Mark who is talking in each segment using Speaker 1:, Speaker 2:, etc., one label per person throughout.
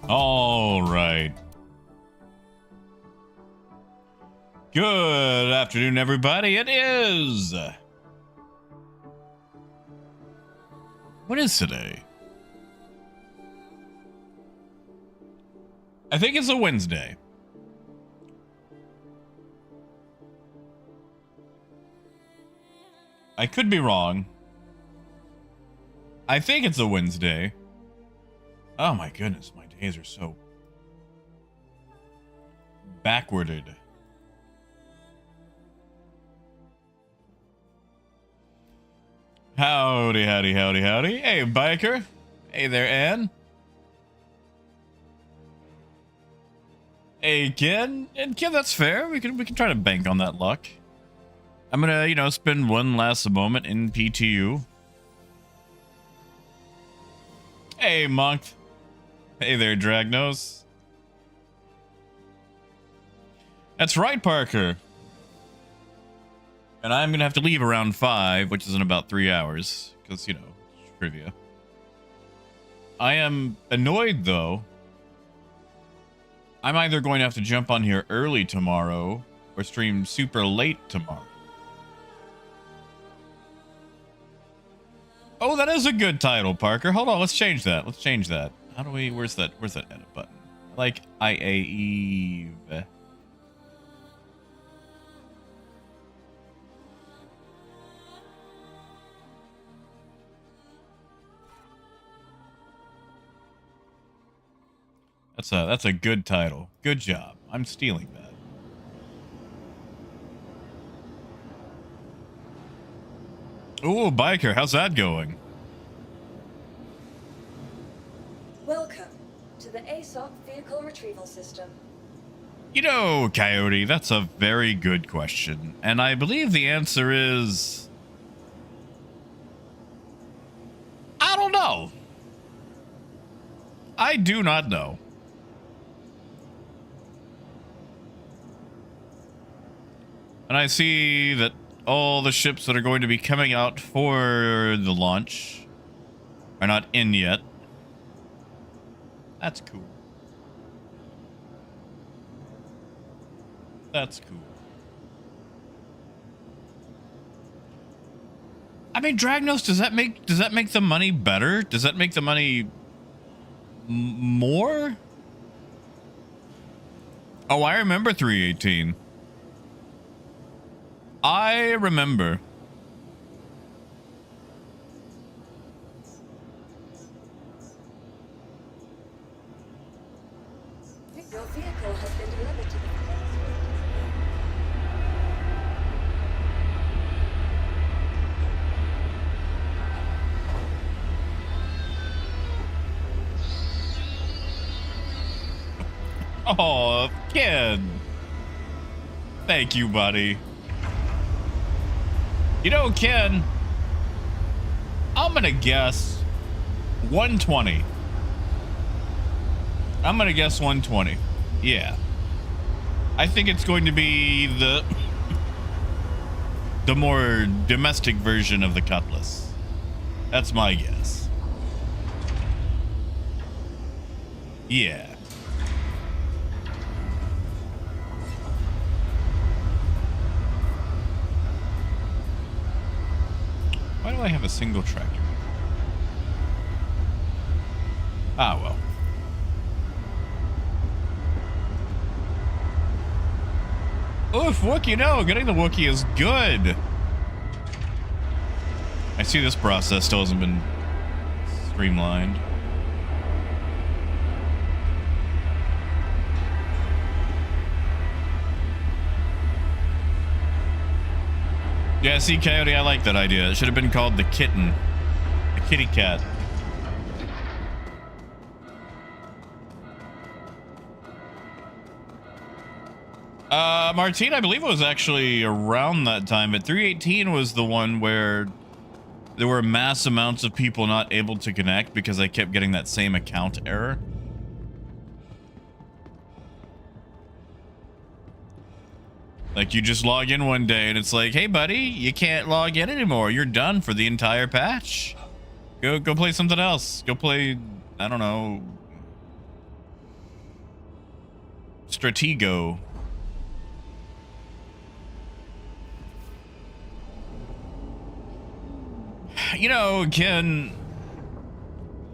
Speaker 1: All right. Good afternoon, everybody. It is... What is today? I think it's a Wednesday. I could be wrong. I think it's a Wednesday. Oh my goodness, my days are so backwarded. Howdy, howdy, howdy, howdy. Hey, biker. Hey there, Ann. Hey, Ken. And Ken, that's fair. We can try to bank on that luck. I'm gonna, spend one last moment in PTU. Hey, Monk. Hey there, Dragnos. That's right, Parker. And I'm gonna have to leave around 5, which is in about 3 hours, because, trivia. I am annoyed, though. I'm either going to have to jump on here early tomorrow or stream super late tomorrow. Oh, that is a good title, Parker. Hold on, let's change that. Let's change that. How do we... Where's that edit button? Like IAEve. That's a good title. Good job. I'm stealing that. Ooh, biker, how's that going?
Speaker 2: Welcome to the ASOC Vehicle Retrieval System.
Speaker 1: Coyote, that's a very good question. And I believe the answer is... I don't know. I do not know. And I see that all the ships that are going to be coming out for the launch are not in yet. That's cool. That's cool. I mean, Dragnos, does that make the money better? Does that make the money more? Oh, I remember 318. I remember.
Speaker 2: Your vehicle has been delivered to the
Speaker 1: Oh, Ken. Thank you, buddy. Ken, I'm gonna guess 120. I'm gonna guess 120. Yeah. I think it's going to be the more domestic version of the Cutlass. That's my guess. Yeah. Why do I have a single tractor? Ah, well. Oof, Wookie, no. Getting the Wookie is good. I see this process still hasn't been streamlined. Yeah, see, Coyote, I like that idea. It should have been called the kitten. The kitty cat. Martine, I believe it was actually around that time, but 318 was the one where there were mass amounts of people not able to connect because I kept getting that same account error. Like, you just log in one day and it's like, hey, buddy, you can't log in anymore. You're done for the entire patch. Go play something else. Go play, I don't know, Stratego. You know, Ken,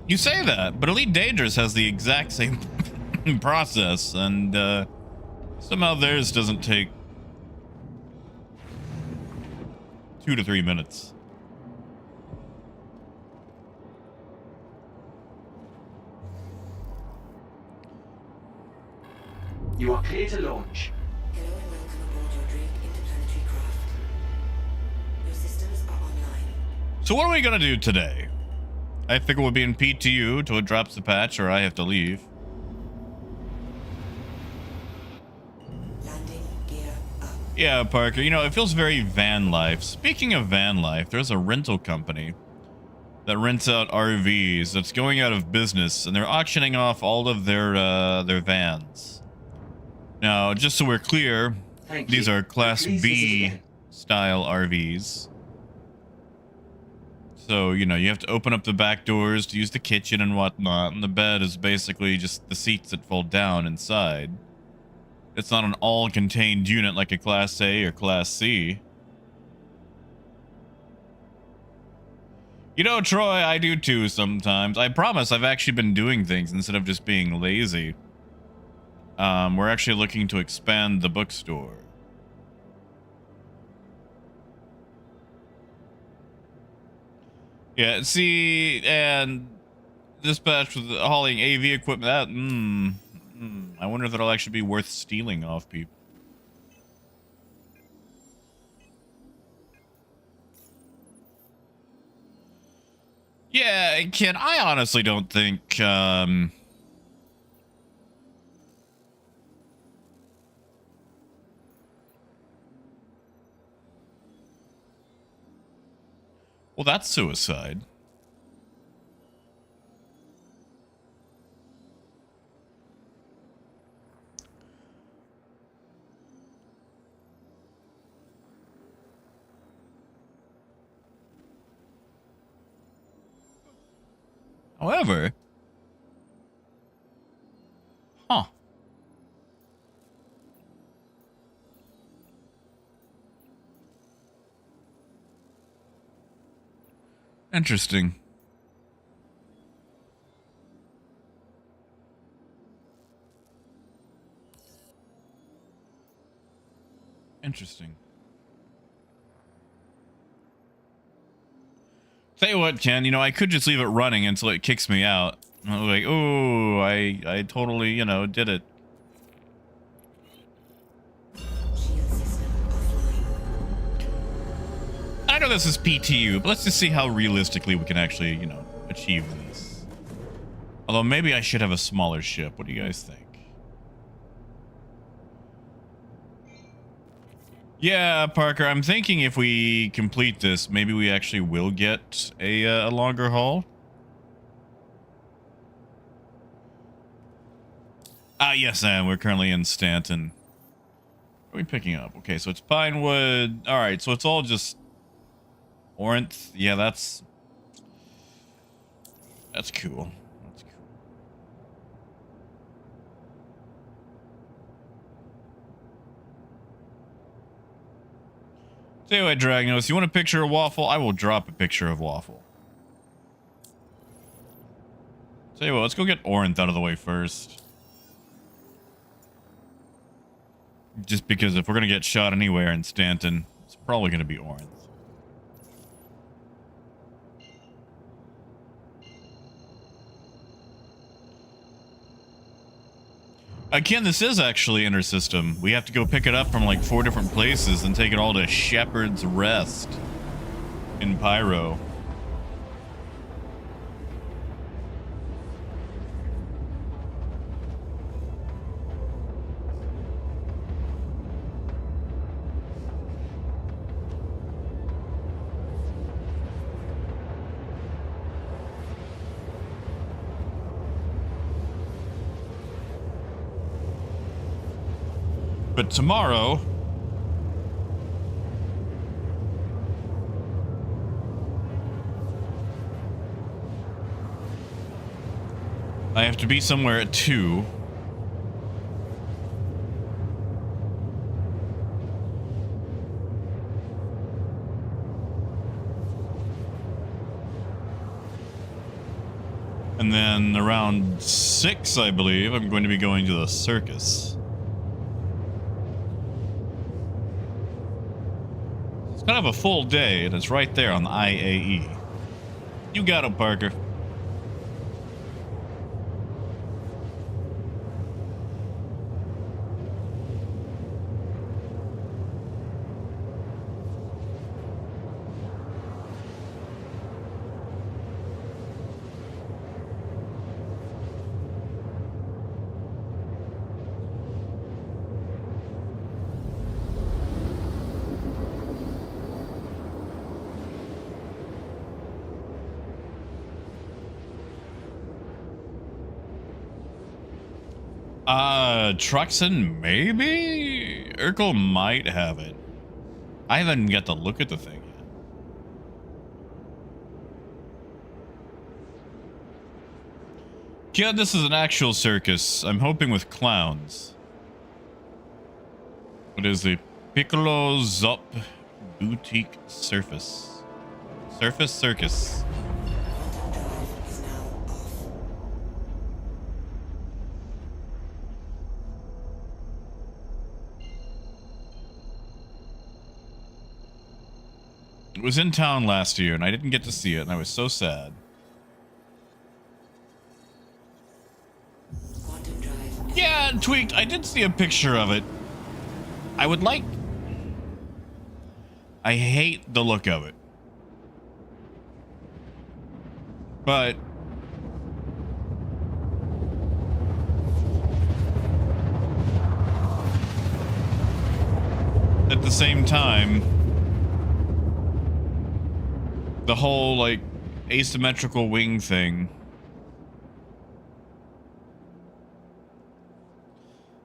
Speaker 1: you say that, but Elite Dangerous has the exact same process, and somehow theirs doesn't take 2 to 3 minutes.
Speaker 3: You are clear to launch.
Speaker 4: Hello and welcome aboard your Drake interplanetary craft. Your systems are online.
Speaker 1: So what are we gonna do today? I figure we'll be in PTU till it drops the patch, or I have to leave.
Speaker 4: Landing gear up.
Speaker 1: Yeah, Parker, you know, it feels very van life. Speaking of van life, there's a rental company that rents out RVs that's going out of business, and they're auctioning off all of their vans. Now, just so we're clear,
Speaker 3: Thank
Speaker 1: these
Speaker 3: you.
Speaker 1: are Class
Speaker 3: Please
Speaker 1: B
Speaker 3: visit again.
Speaker 1: style RVs. So, you know, you have to open up the back doors to use the kitchen and whatnot, and the bed is basically just the seats that fold down inside. It's not an all-contained unit like a Class A or Class C. You know, Troy, I do too sometimes. I promise I've actually been doing things instead of just being lazy. We're actually looking to expand the bookstore. Yeah, see, and dispatch with hauling AV equipment, that, I wonder if that'll actually be worth stealing off people. Yeah, kid, I honestly don't think, well, that's suicide. However, huh. Interesting. Interesting. Tell you what, Ken, you know, I could just leave it running until it kicks me out. I'm like, oh, I totally, you know, did it.
Speaker 4: Shield system offline.
Speaker 1: I know this is PTU, but let's just see how realistically we can actually, you know, achieve this. Although maybe I should have a smaller ship. What do you guys think? Yeah, Parker, I'm thinking if we complete this, maybe we actually will get a longer haul. Yes, and we're currently in Stanton. What are we picking up? Okay, so it's Pinewood. All right, so it's all just Orinth. Yeah, that's cool. That's cool. Tell you what, Dragnos, you want a picture of Waffle? I will drop a picture of Waffle. Tell you what, let's go get Orinth out of the way first. Just because if we're going to get shot anywhere in Stanton, it's probably going to be Orinth. Again, this is actually intersystem. We have to go pick it up from like 4 different places and take it all to Shepherd's Rest in Pyro. But tomorrow, I have to be somewhere at 2. And then around 6, I believe, I'm going to be going to the circus. It's kind of a full day, and it's right there on the IAE. You got it, Parker. Truxton, maybe? Urkel might have it. I haven't got to look at the thing yet. Yeah, this is an actual circus. I'm hoping with clowns. What is the Piccolo Zop Boutique Surface? Surface Circus. It was in town last year, and I didn't get to see it, and I was so sad. Yeah, Tweaked. I did see a picture of it. I would like... I hate the look of it. But... at the same time... the whole, like, asymmetrical wing thing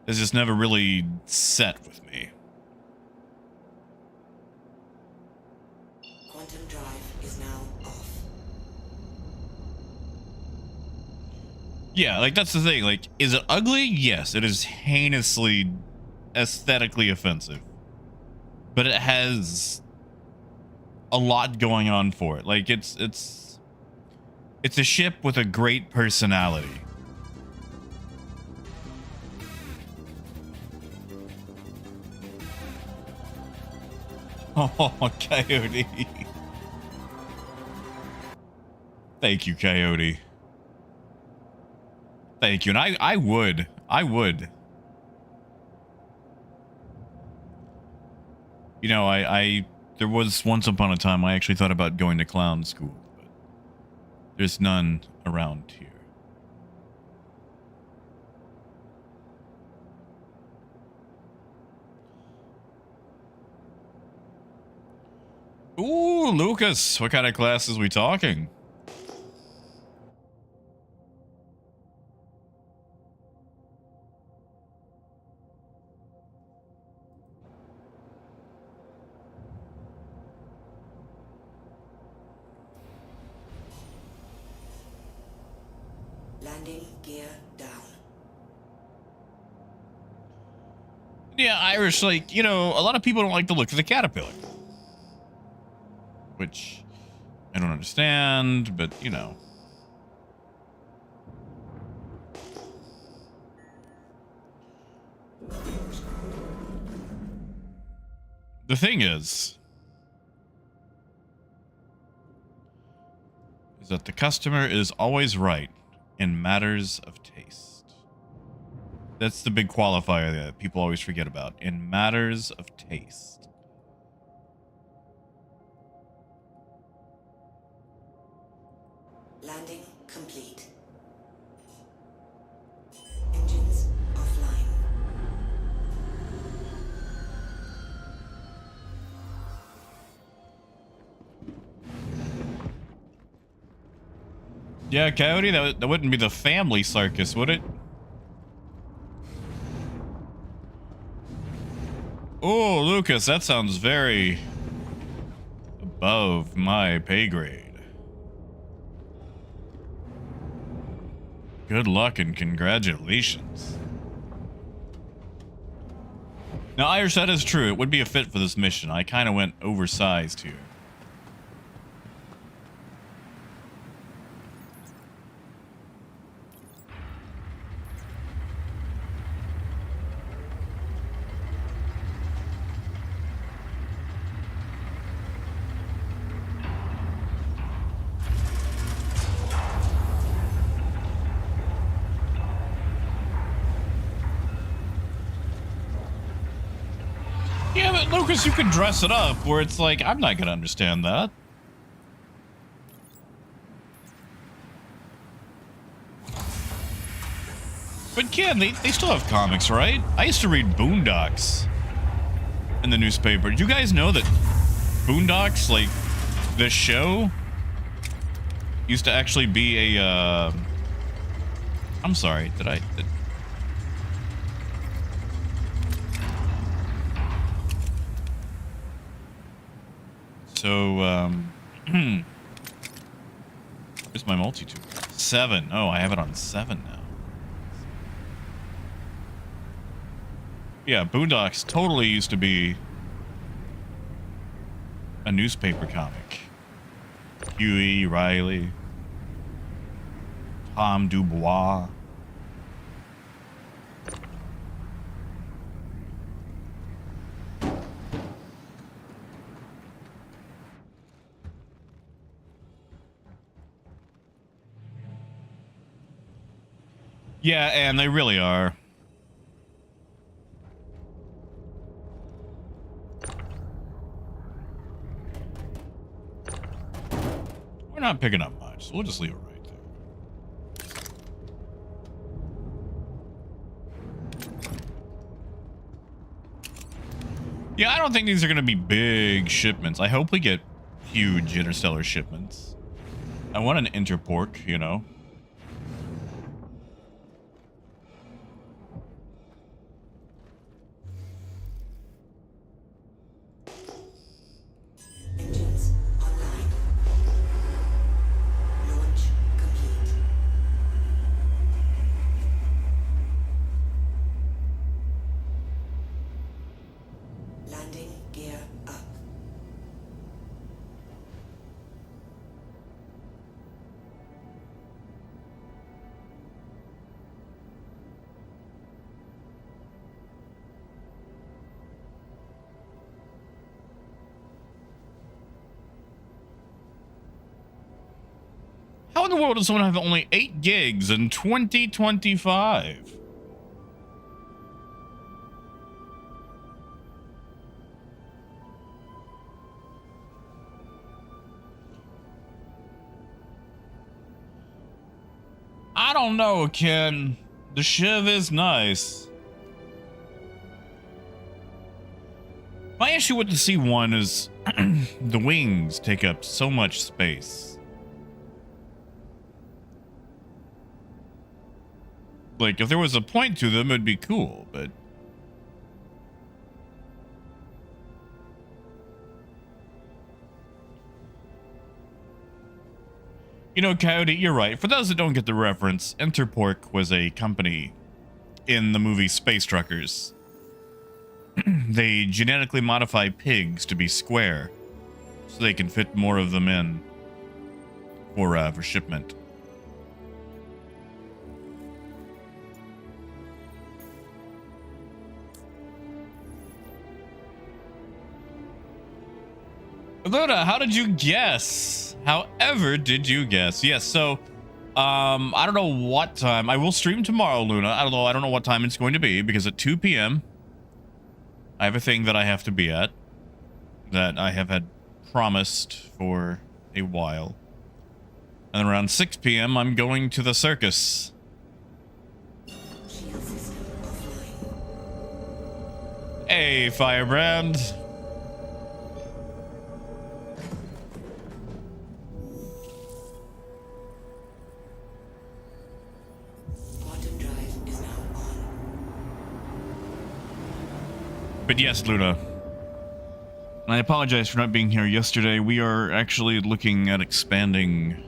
Speaker 1: has just never really set with me.
Speaker 4: Quantum drive is now off.
Speaker 1: Yeah, like, that's the thing. Like, is it ugly? Yes, it is heinously aesthetically offensive. But it has a lot going on for it. Like, it's a ship with a great personality. Oh, Coyote. Thank you, Coyote. Thank you. And I would. You know, there was once upon a time I actually thought about going to clown school, but there's none around here. Ooh, Lucas, what kind of class is we talking?
Speaker 4: Landing gear down.
Speaker 1: Yeah, Irish, like, you know, a lot of people don't like the look of the caterpillar. Which I don't understand, but, you know. The thing is that the customer is always right in matters of taste. That's the big qualifier that people always forget about. In matters of taste.
Speaker 4: Landing complete. Engines offline.
Speaker 1: Yeah, Coyote, that wouldn't be the family circus, would it? Oh, Lucas, that sounds very above my pay grade. Good luck and congratulations. Now, Irish, that is true. It would be a fit for this mission. I kind of went oversized here. but Lucas, you could dress it up where it's like, I'm not gonna understand that. But Ken, they still have comics, right? I used to read Boondocks in the newspaper. Did you guys know that Boondocks, like the show, used to actually be a, I'm sorry, So, where's my multi-tool? 7. Oh, I have it on 7 now. Yeah, Boondocks totally used to be a newspaper comic. Huey, Riley, Tom Dubois. Yeah, and they really are. We're not picking up much, so we'll just leave it right there. Yeah, I don't think these are going to be big shipments. I hope we get huge interstellar shipments. I want an interpork, you know.
Speaker 4: Engines online. Launch complete. Landing gear up.
Speaker 1: How in the world does someone have only 8 gigs in 2025? I don't know, Ken. The Shiv is nice. My issue with the C1 is the wings take up so much space. Like, if there was a point to them, it'd be cool, but... You know, Coyote, you're right. For those that don't get the reference, Interpork was a company in the movie Space Truckers. They genetically modify pigs to be square, so they can fit more of them in for shipment. Luna, how did you guess? However, did you guess? Yes, so, I don't know what time. I will stream tomorrow, Luna. I don't know what time it's going to be, because at 2 p.m., I have a thing that I have to be at that I have had promised for a while. And then around 6 p.m., I'm going to the circus.
Speaker 4: Shield system offline.
Speaker 1: Hey, Firebrand.
Speaker 4: Quantum drive is now on.
Speaker 1: But yes, Luna. I apologize for not being here yesterday. We are actually looking at expanding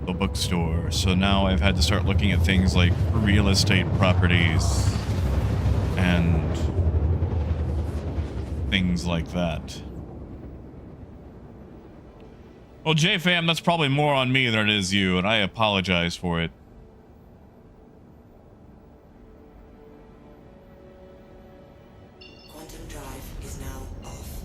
Speaker 1: the bookstore. So now I've had to start looking at things like real estate properties and things like that. Well, JFam, that's probably more on me than it is you, and I apologize for it.
Speaker 4: Quantum drive is now off.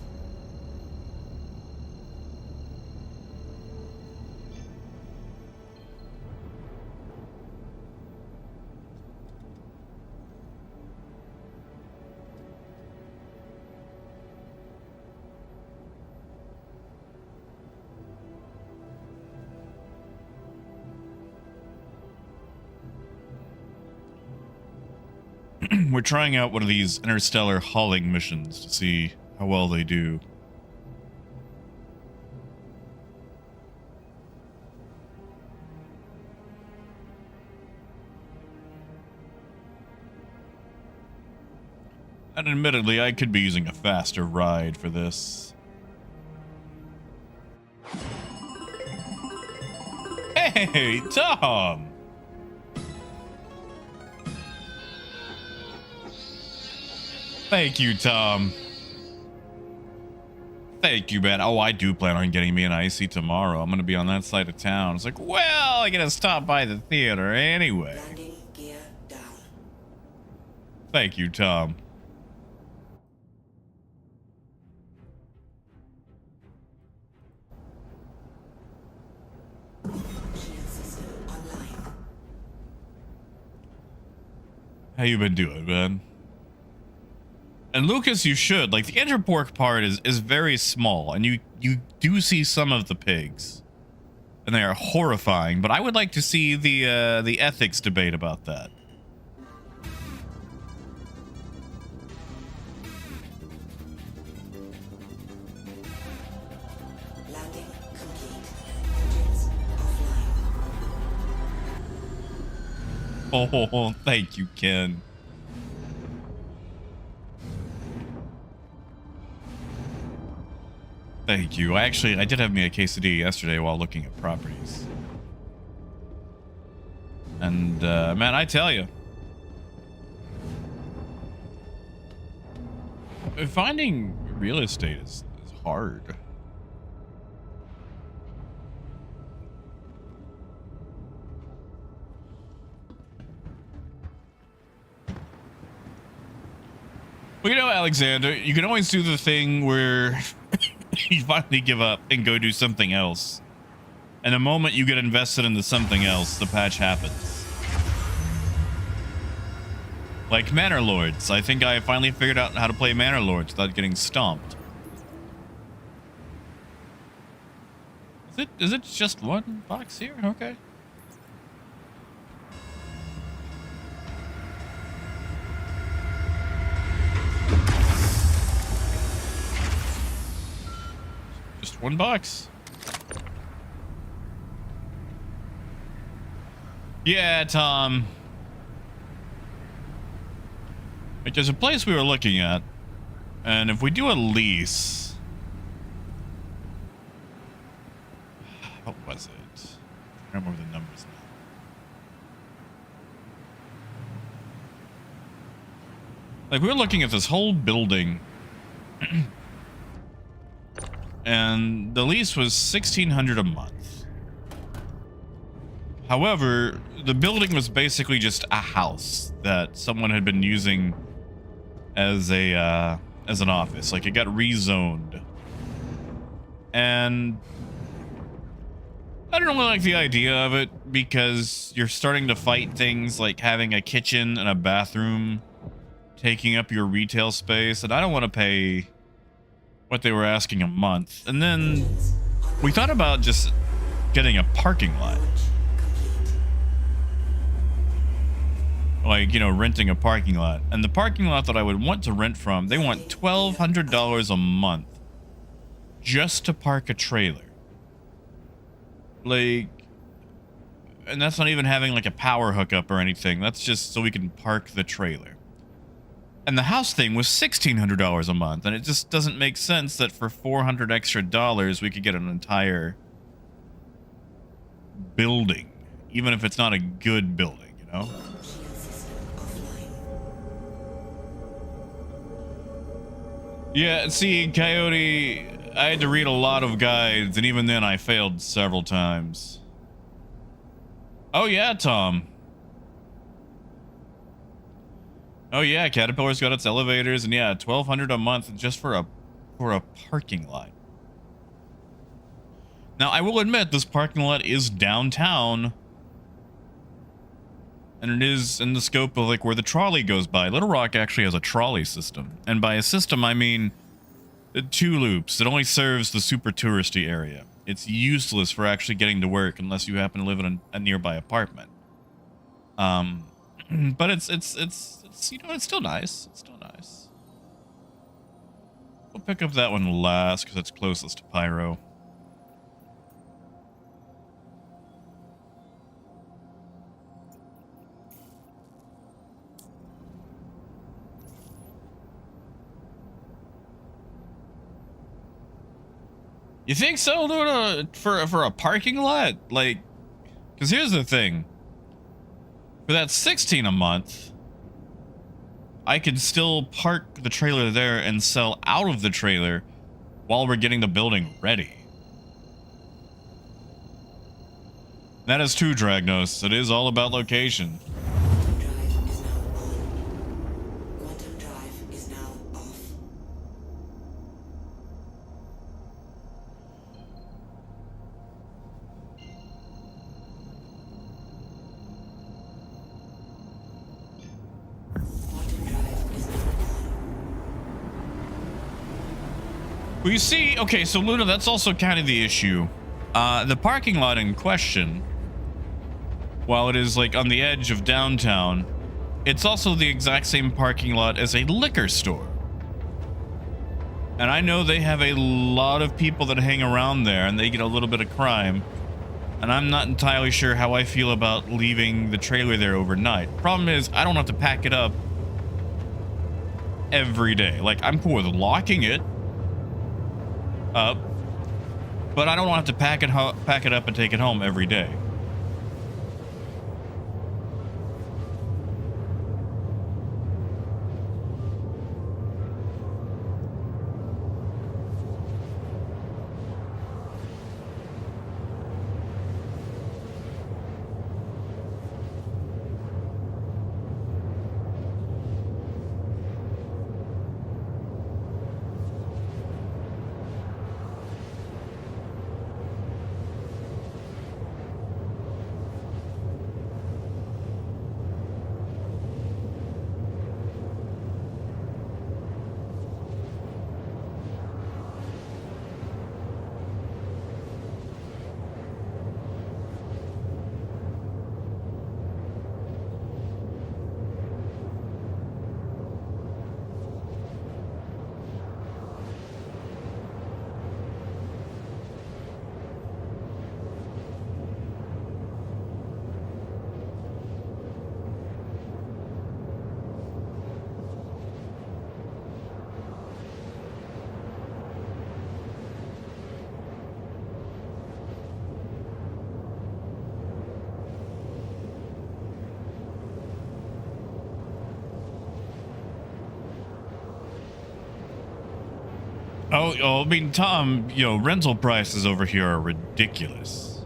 Speaker 1: we're trying out one of these interstellar hauling missions to see how well they do. And admittedly, I could be using a faster ride for this. Hey, Tom! Thank you, Tom. Thank you, man. Oh, I do plan on getting me an icy tomorrow. I'm gonna be on that side of town. It's like, well, I gotta stop by the theater anyway.
Speaker 4: Landing gear down.
Speaker 1: Thank you, Tom.
Speaker 4: Shield system online.
Speaker 1: How you been doing, man? And Lucas, you should. Like, the interpork part is very small, and you do see some of the pigs. And they are horrifying, but I would like to see the ethics debate about that.
Speaker 4: Landing complete. Engines offline.
Speaker 1: Oh, thank you, Ken. Thank you. I did have me a quesadilla yesterday while looking at properties. And, man, I tell you, finding real estate is hard. Well, you know, Alexander, you can always do the thing where you finally give up and go do something else. And the moment you get invested into something else, the patch happens. Like Manor Lords. I think I finally figured out how to play Manor Lords without getting stomped. Is it just one box here? Okay. Just one box. Yeah, Tom. Like, there's a place we were looking at, and if we do a lease, what was it? I don't remember the numbers now. Like, we were looking at this whole building, and the lease was $1,600 a month. However, the building was basically just a house that someone had been using as an office. Like, it got rezoned, and I don't really like the idea of it because you're starting to fight things like having a kitchen and a bathroom taking up your retail space, and I don't want to pay what they were asking a month. And then we thought about just getting a parking lot. Like, you know, renting a parking lot. And the parking lot that I would want to rent from, they want $1,200 a month just to park a trailer. Like, and that's not even having like a power hookup or anything. That's just so we can park the trailer. And the house thing was $1,600 a month, and it just doesn't make sense that for $400 extra we could get an entire building, even if it's not a good building, you know? Yeah, see, Coyote, I had to read a lot of guides, and even then I failed several times. Oh yeah, Tom. Oh yeah, Caterpillar's got its elevators, and yeah, $1,200 a month just for a parking lot. Now, I will admit this parking lot is downtown, and it is in the scope of like where the trolley goes by. Little Rock actually has a trolley system, and by a system I mean 2 loops. It only serves the super touristy area. It's useless for actually getting to work unless you happen to live in a nearby apartment. But it's you know, it's still nice. It's still nice. We'll pick up that one last because it's closest to Pyro. You think so, Luna? For a parking lot? Like, because here's the thing. For that 16 a month, I could still park the trailer there and sell out of the trailer while we're getting the building ready. That is true, Dragnos. It is all about location.
Speaker 4: Quantum drive is now on. Quantum drive is now off. Quantum drive is now on.
Speaker 1: Well, you see, okay, so Luna, that's also kind of the issue. The parking lot in question, while it is like on the edge of downtown, it's also the exact same parking lot as a liquor store. And I know they have a lot of people that hang around there and they get a little bit of crime. And I'm not entirely sure how I feel about leaving the trailer there overnight. Problem is, I don't have to pack it up every day. Like, I'm cool with locking it up, but I don't have to pack it up and take it home every day. Oh, I mean, Tom, you know, rental prices over here are ridiculous.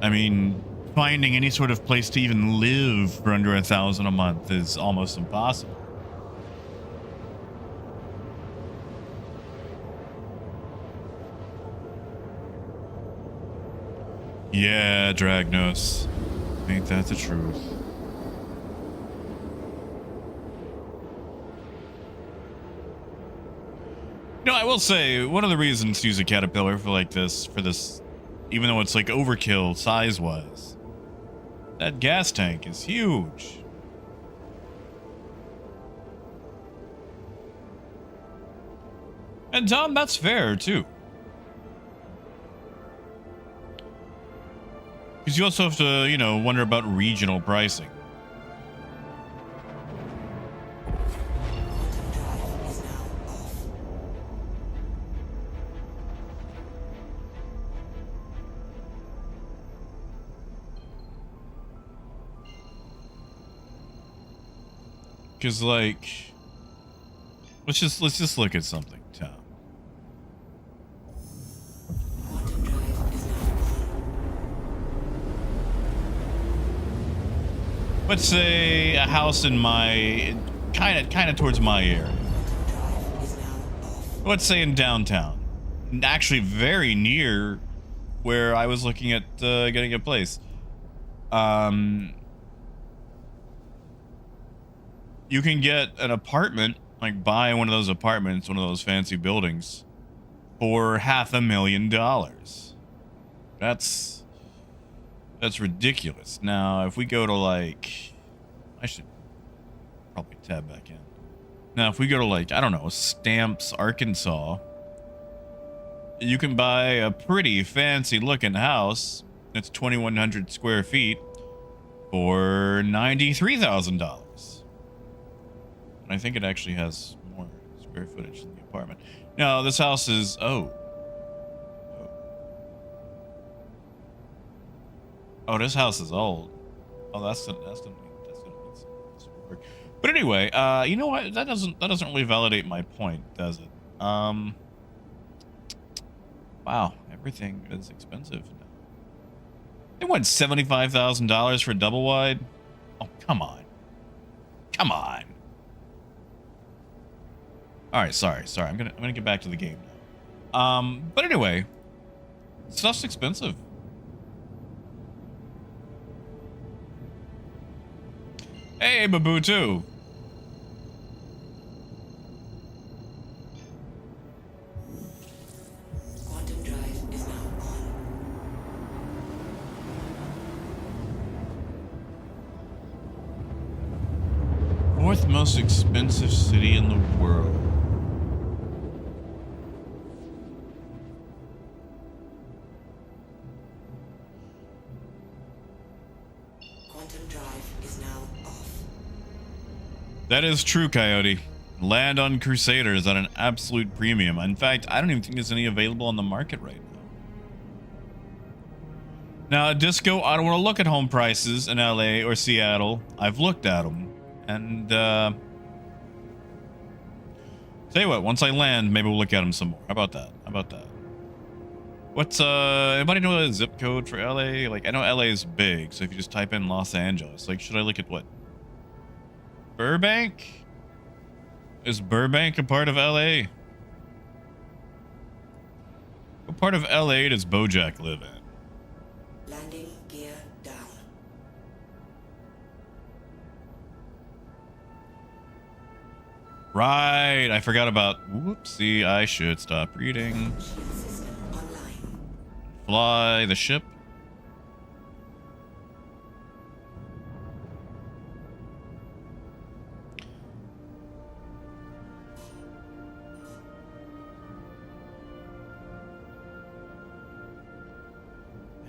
Speaker 1: I mean, finding any sort of place to even live for under $1,000 a month is almost impossible. Yeah, Dragnos. Ain't that the truth? No, I will say one of the reasons to use a Caterpillar for this, even though it's like overkill size-wise, that gas tank is huge. And Tom, that's fair too. Because you also have to, you know, wonder about regional pricing.
Speaker 4: Quantum drive is now off.
Speaker 1: Because, like, let's just look at something, Tom.
Speaker 4: Quantum drive is now on.
Speaker 1: Let's say a house in my kind of towards my area.
Speaker 4: Quantum drive is now off.
Speaker 1: Let's say in downtown, actually very near where I was looking at getting a place. You can get an apartment, like buy one of those apartments, one of those fancy buildings, for $500,000. That's ridiculous. Now, if we go to like I should probably tab back in. Now, if we go to, like, I don't know, Stamps, Arkansas, you can buy a pretty fancy looking house that's 2,100 square feet for $93,000. And I think it actually has more square footage than the apartment. No, this house is, oh, this house is old. Oh, that's gonna need some work. But anyway, you know what? That doesn't really validate my point, does it? Wow, everything is expensive now. They want $75,000 for a double wide. Oh, come on, come on. All right, sorry. I'm gonna get back to the game now. But anyway, stuff's expensive. Hey, Babu too.
Speaker 4: Quantum drive is now on.
Speaker 1: Fourth most expensive city in the world.
Speaker 4: Quantum drive is now off.
Speaker 1: That is true, Coyote. Land on Crusaders at an absolute premium. In fact, I don't even think there's any available on the market right now. Now, Disco, I don't want to look at home prices in LA or Seattle. I've looked at them. And, tell you what, once I land, maybe we'll look at them some more. How about that? What's, anybody know the zip code for LA? Like, I know LA is big, so if you just type in Los Angeles, like, should I look at what? Burbank? Is Burbank a part of LA? What part of LA does Bojack live in?
Speaker 4: Landing gear down.
Speaker 1: Right, I forgot about... Whoopsie, I should stop reading.
Speaker 4: Shield system online.
Speaker 1: Fly the ship.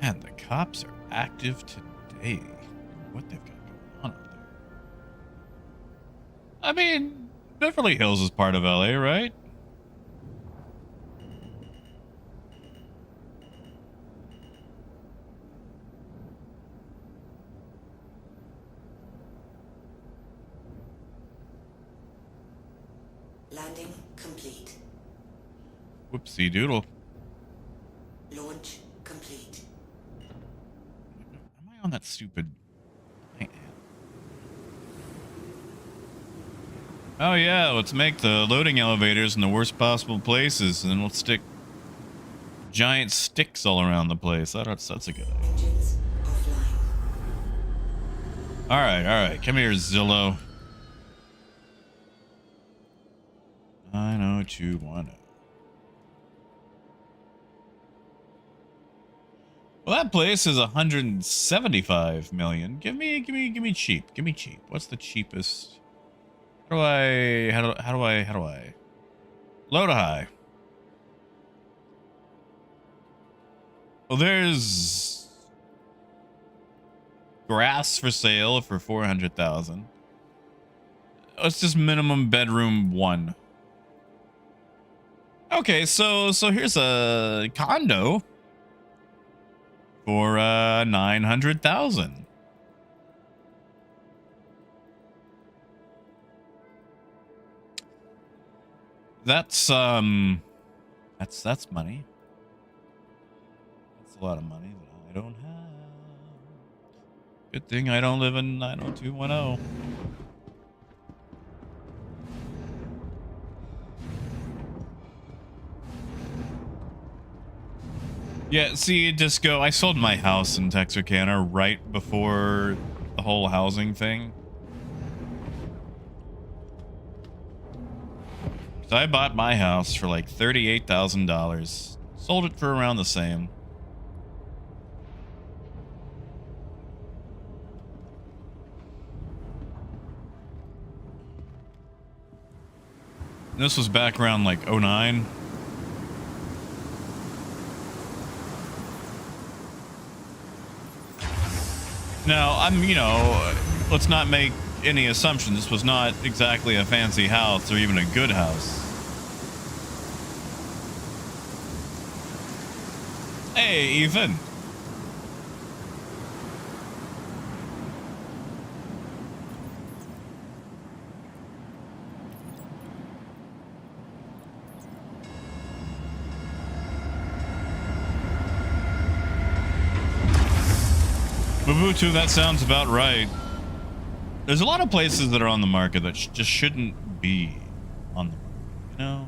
Speaker 1: Man, the cops are active today. What they've got going on out there. I mean, Beverly Hills is part of LA, right?
Speaker 4: Landing complete.
Speaker 1: Whoopsie doodle.
Speaker 4: Launch complete.
Speaker 1: Am I on that stupid... I am. Oh yeah, let's make the loading elevators in the worst possible places, and then we'll stick giant sticks all around the place. That's a good idea.
Speaker 4: Engines offline.
Speaker 1: All right. Come here, Zillow. 90210. Well, that place is 175 million. Give me cheap. Give me cheap. What's the cheapest? How do I low to high? Well, there's grass for sale for 400,000. It's just minimum bedroom 1. Okay, so here's a condo for 900,000. That's money. That's a lot of money that I don't have. Good thing I don't live in 90210. Yeah, see, Disco, I sold my house in Texarkana right before the whole housing thing. So I bought my house for like $38,000. Sold it for around the same. This was back around like '09. Now, let's not make any assumptions. This was not exactly a fancy house or even a good house. Hey, Ethan. Mobutu, that sounds about right. There's a lot of places that are on the market that just shouldn't be on the market, you know?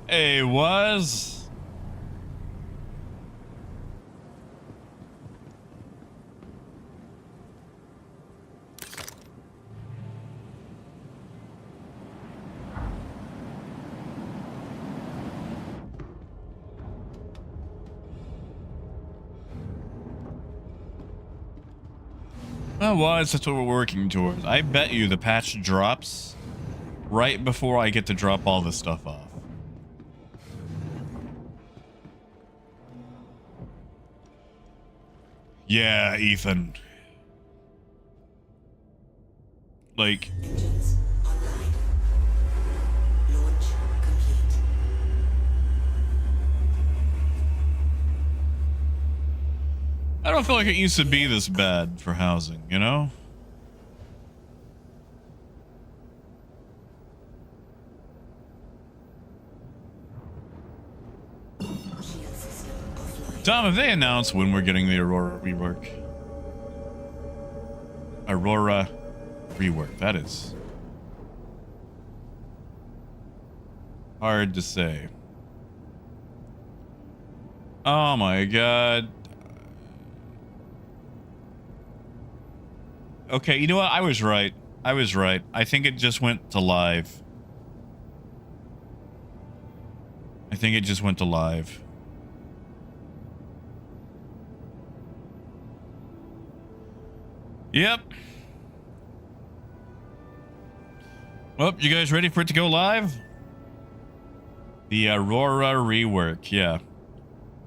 Speaker 1: Hey, was? Well, was, that's what we're working towards. I bet you the patch drops right before I get to drop all this stuff off. Yeah, Ethan. Like,
Speaker 4: Engines online. Launch complete.
Speaker 1: I don't feel like it used to be this bad for housing, you know?
Speaker 4: Shield system offline.
Speaker 1: Tom, have they announced when we're getting the Aurora rework? Aurora rework, that is hard to say. Oh my god. Okay, you know what? I was right. I think it just went to live. Yep. Well, you guys ready for it to go live? The Aurora rework, yeah.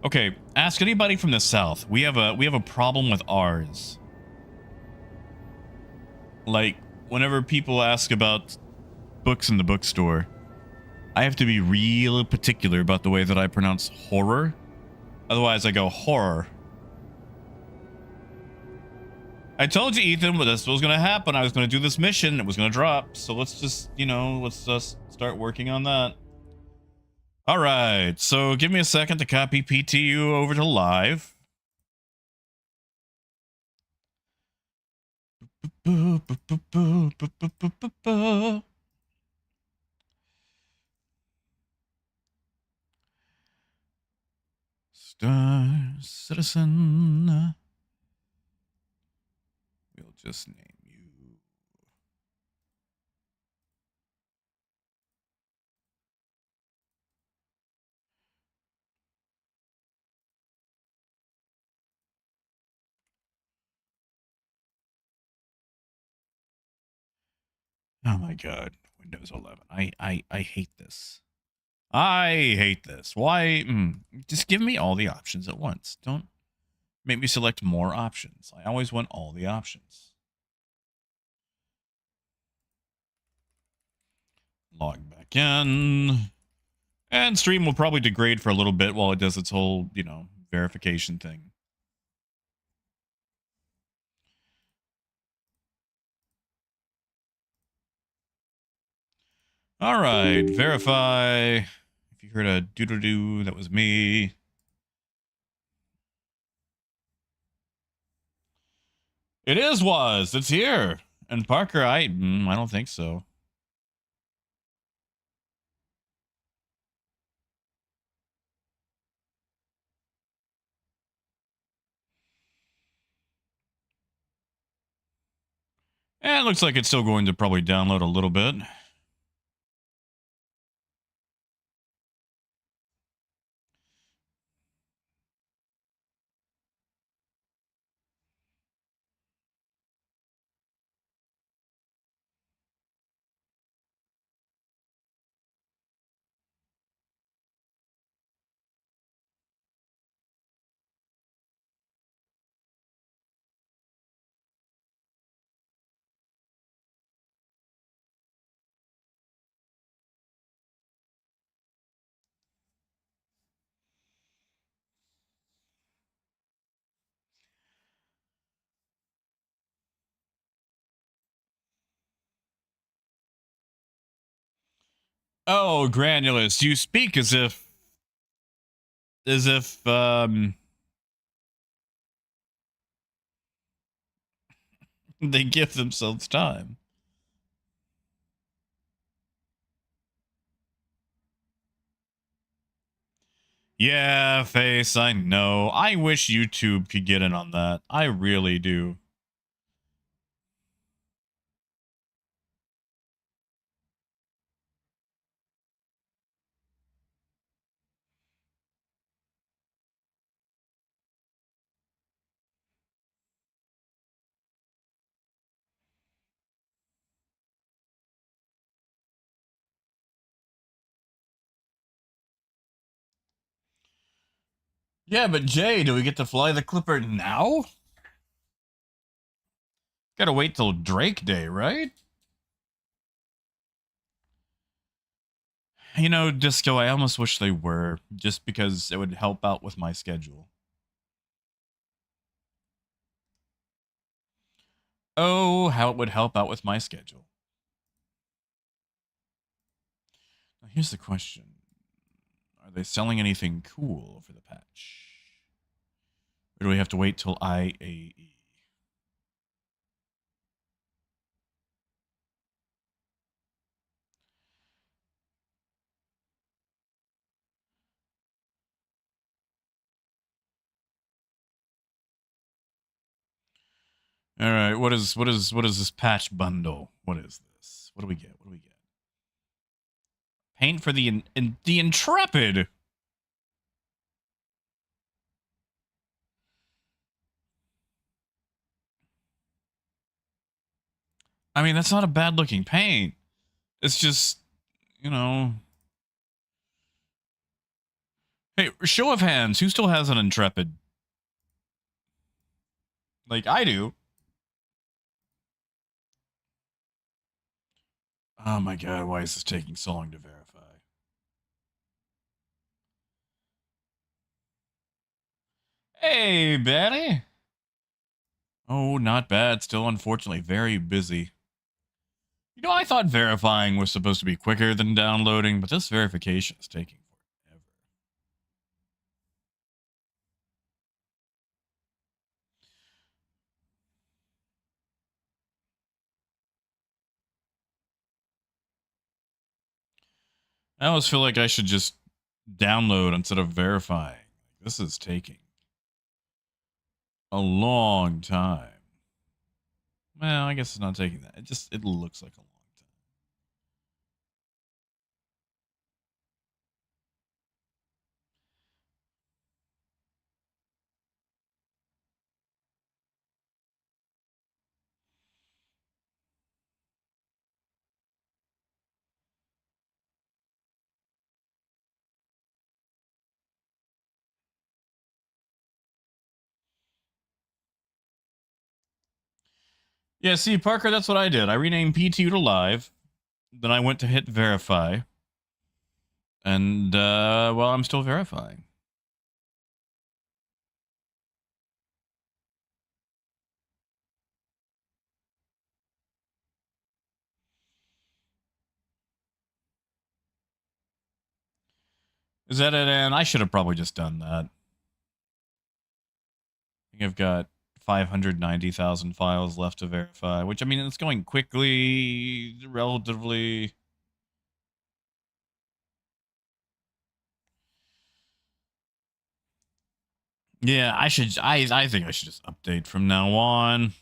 Speaker 1: Okay, ask anybody from the south. We have a problem with ours. Like, whenever people ask about books in the bookstore, I have to be real particular about the way that I pronounce horror. Otherwise, I go horror. I told you, Ethan, this was going to happen. I was going to do this mission. It was going to drop. So let's just, let's just start working on that. All right. So give me a second to copy PTU over to live. Star Citizen. We'll just name you. Oh my god, Windows 11. I hate this. I hate this. Why? Just give me all the options at once. Don't make me select more options. I always want all the options. Log back in. And stream will probably degrade for a little bit while it does its whole, verification thing. All right, verify. If you heard a doo-doo-doo, that was me. It was. It's here. And Parker, I don't think so. And it looks like it's still going to probably download a little bit. Oh, Granulus, you speak as if they give themselves time. Yeah, Face, I know. I wish YouTube could get in on that. I really do. Yeah, but Jay, do we get to fly the Clipper now? Gotta wait till Drake Day, right? You know, Disco, I almost wish they were, just because it would help out with my schedule. Oh, how it would help out with my schedule. Now, here's the question. Are they selling anything cool for the patch? Or do we have to wait till IAE? All right, what is this patch bundle? What is this? What do we get? What do we get? Paint for the Intrepid. I mean, that's not a bad looking paint. It's just, you know. Hey, show of hands, who still has an Intrepid? Like I do. Oh my god, why is this taking so long to verify? Hey, Betty. Oh, not bad. Still, unfortunately, very busy. You know, I thought verifying was supposed to be quicker than downloading, but this verification is taking forever. I always feel like I should just download instead of verifying. This is taking a long time. Well, I guess it's not taking that. It looks like a long time. Yeah, see, Parker, that's what I did. I renamed P2 to live. Then I went to hit verify. And, well, I'm still verifying. Is that it? And I should have probably just done that. I think I've got 590,000 files left to verify, which, I mean, it's going quickly, relatively. Yeah, I think I should just update from now on.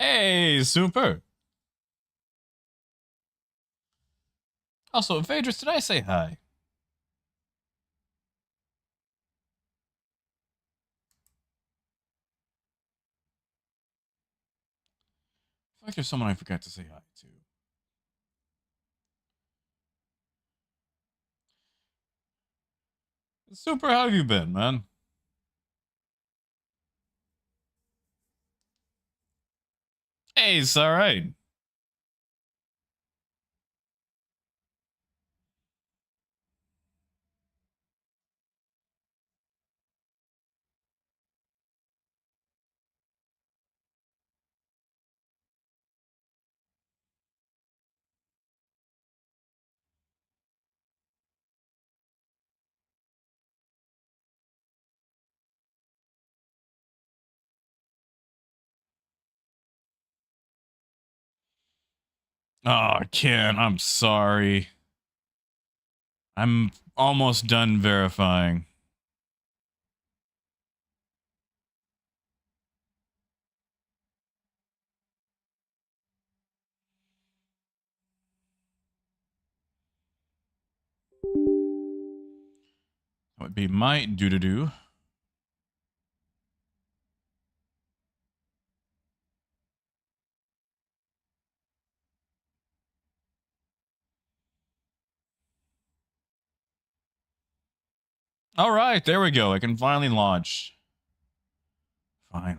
Speaker 1: Hey, super. Also, Phaedrus, did I say hi? I feel like there's someone I forgot to say hi to. Super, how have you been, man? Hey, it's all right. Oh, Ken, I'm sorry. I'm almost done verifying. That would be my do-do-do. All right, there we go. I can finally launch. Finally.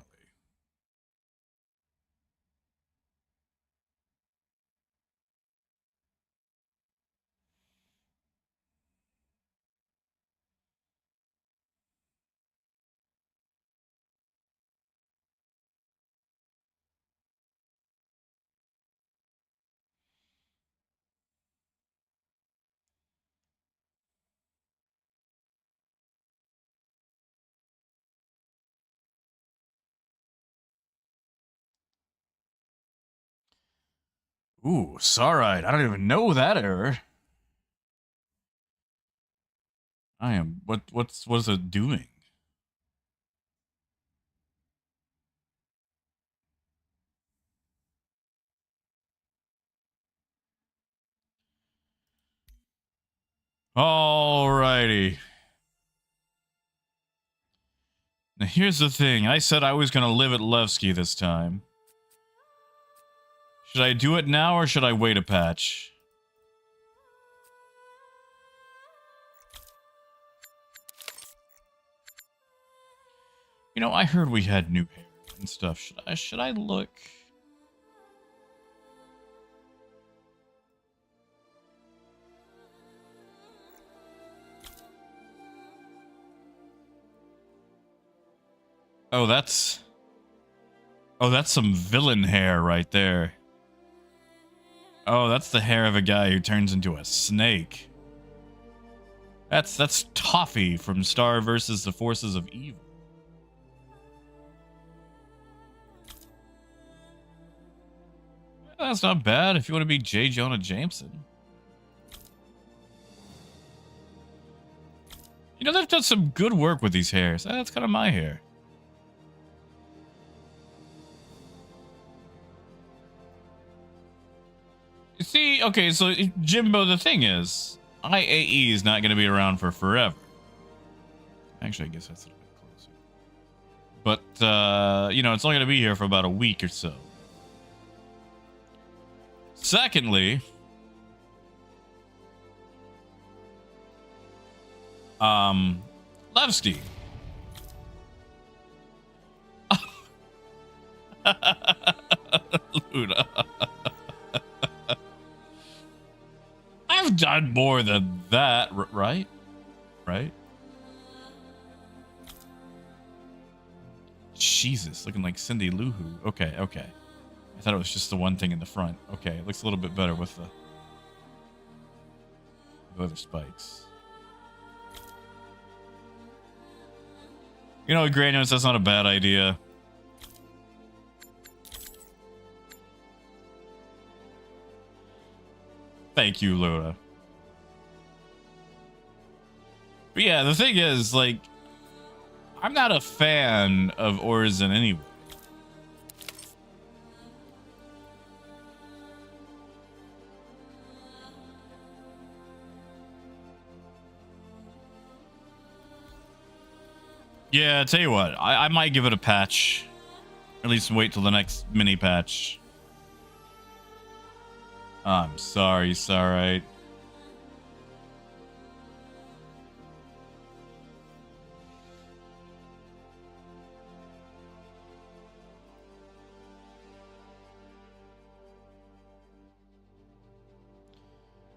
Speaker 1: Ooh, sorry. I don't even know that error. I am. What is it doing? Alrighty. Now here's the thing. I said I was gonna live at Levski this time. Should I do it now or should I wait a patch? You know, I heard we had new hair and stuff. Should I look? Oh, that's some villain hair right there. Oh, that's the hair of a guy who turns into a snake. That's Toffee from Star versus the Forces of Evil. That's not bad if you want to be J. Jonah Jameson. You know, they've done some good work with these hairs. That's kind of my hair. You see, okay, so Jimbo, the thing is, IAE is not going to be around for forever. Actually, I guess that's a little bit closer. But, you know, it's only going to be here for about a week or so. Secondly, Levski. Luna. I've done more than that, right? Right? Jesus, looking like Cindy Lou Who. Okay, okay. I thought it was just the one thing in the front. Okay, it looks a little bit better with the other spikes. You know, Granules, that's not a bad idea. Thank you, Luna. But yeah, the thing is, like, I'm not a fan of Orison anyway. Yeah, tell you what, I might give it a patch. At least wait till the next mini patch. I'm sorry, it's alright.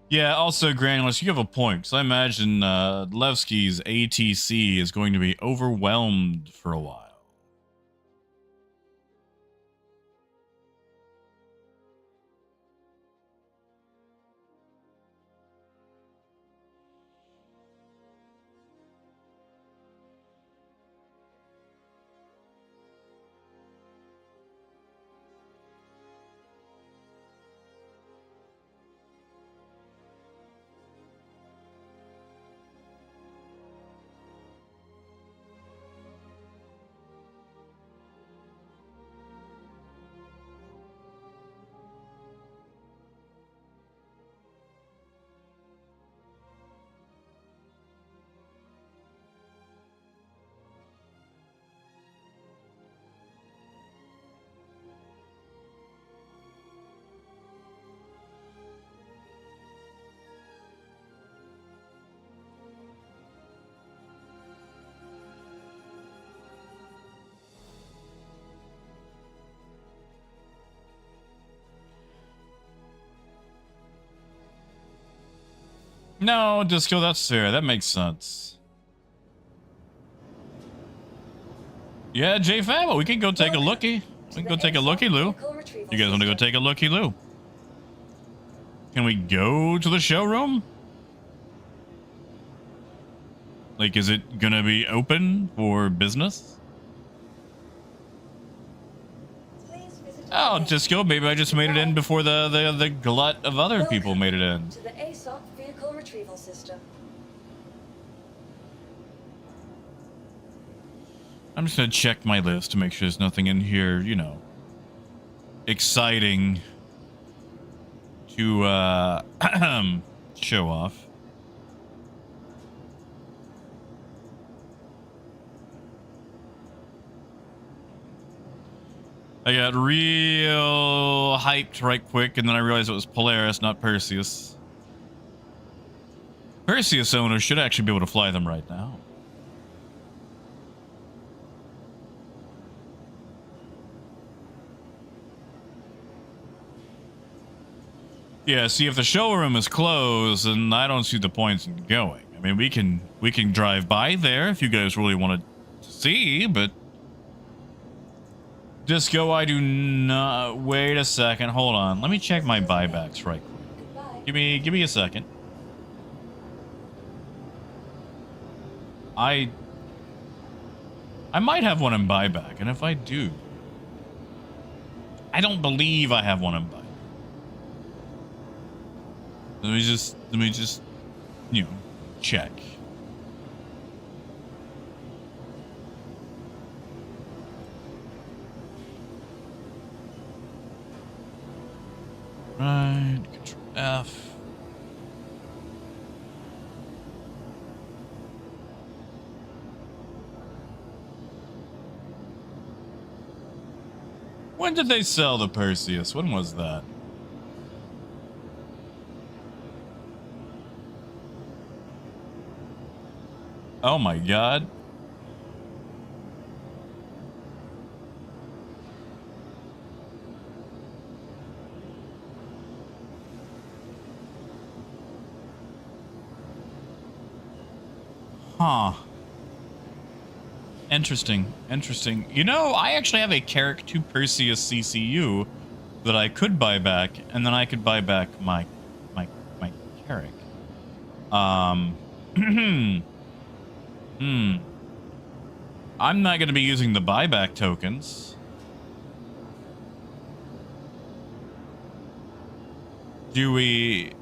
Speaker 1: Yeah, also, Granulus, you have a point, because I imagine Levski's ATC is going to be overwhelmed for a while. No, Disco, that's fair. That makes sense. Yeah, J-Famo, we can go take a looky. We can go take a looky-loo. You guys want to go take a looky-loo? Can we go to the showroom? Like, is it gonna be open for business? Oh, Disco, maybe I just made it in before the glut of other people made it in.
Speaker 2: To the ASOC vehicle retrieval system.
Speaker 1: I'm just gonna check my list to make sure there's nothing in here, you know, exciting to show off. I got real hyped right quick, and then I realized it was Polaris, not Perseus. Perseus owners should actually be able to fly them right now. Yeah, see, if the showroom is closed, then I don't see the points in going. I mean, we can drive by there if you guys really want to see, but Disco, I do not. Wait a second, hold on. Let me check my buybacks right quick. Give me a second. I might have one in buyback, and if I do, I don't believe I have one in buyback. Let me just, you know, check. Right, Control F. When did they sell the Perseus? When was that? Oh my god. Huh. Interesting. Interesting. You know, I actually have a Carrick 2 Perseus CCU that I could buy back, and then I could buy back my Carrick. I'm not going to be using the buyback tokens. Do we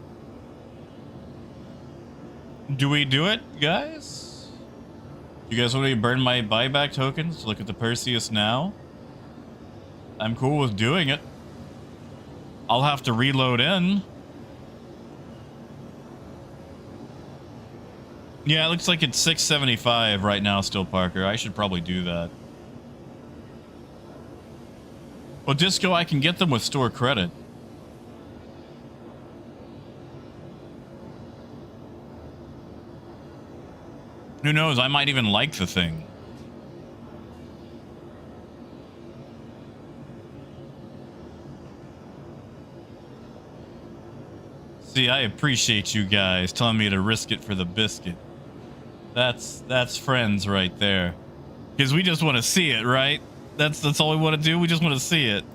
Speaker 1: do it, guys? You guys want me to burn my buyback tokens to look at the Perseus now? I'm cool with doing it. I'll have to reload in. Yeah, it looks like it's 675 right now still, Parker. I should probably do that. Well, Disco, I can get them with store credit. Who knows? I might even like the thing. See, I appreciate you guys telling me to risk it for the biscuit. That's friends right there. Because we just want to see it, right? That's all we want to do. We just want to see it.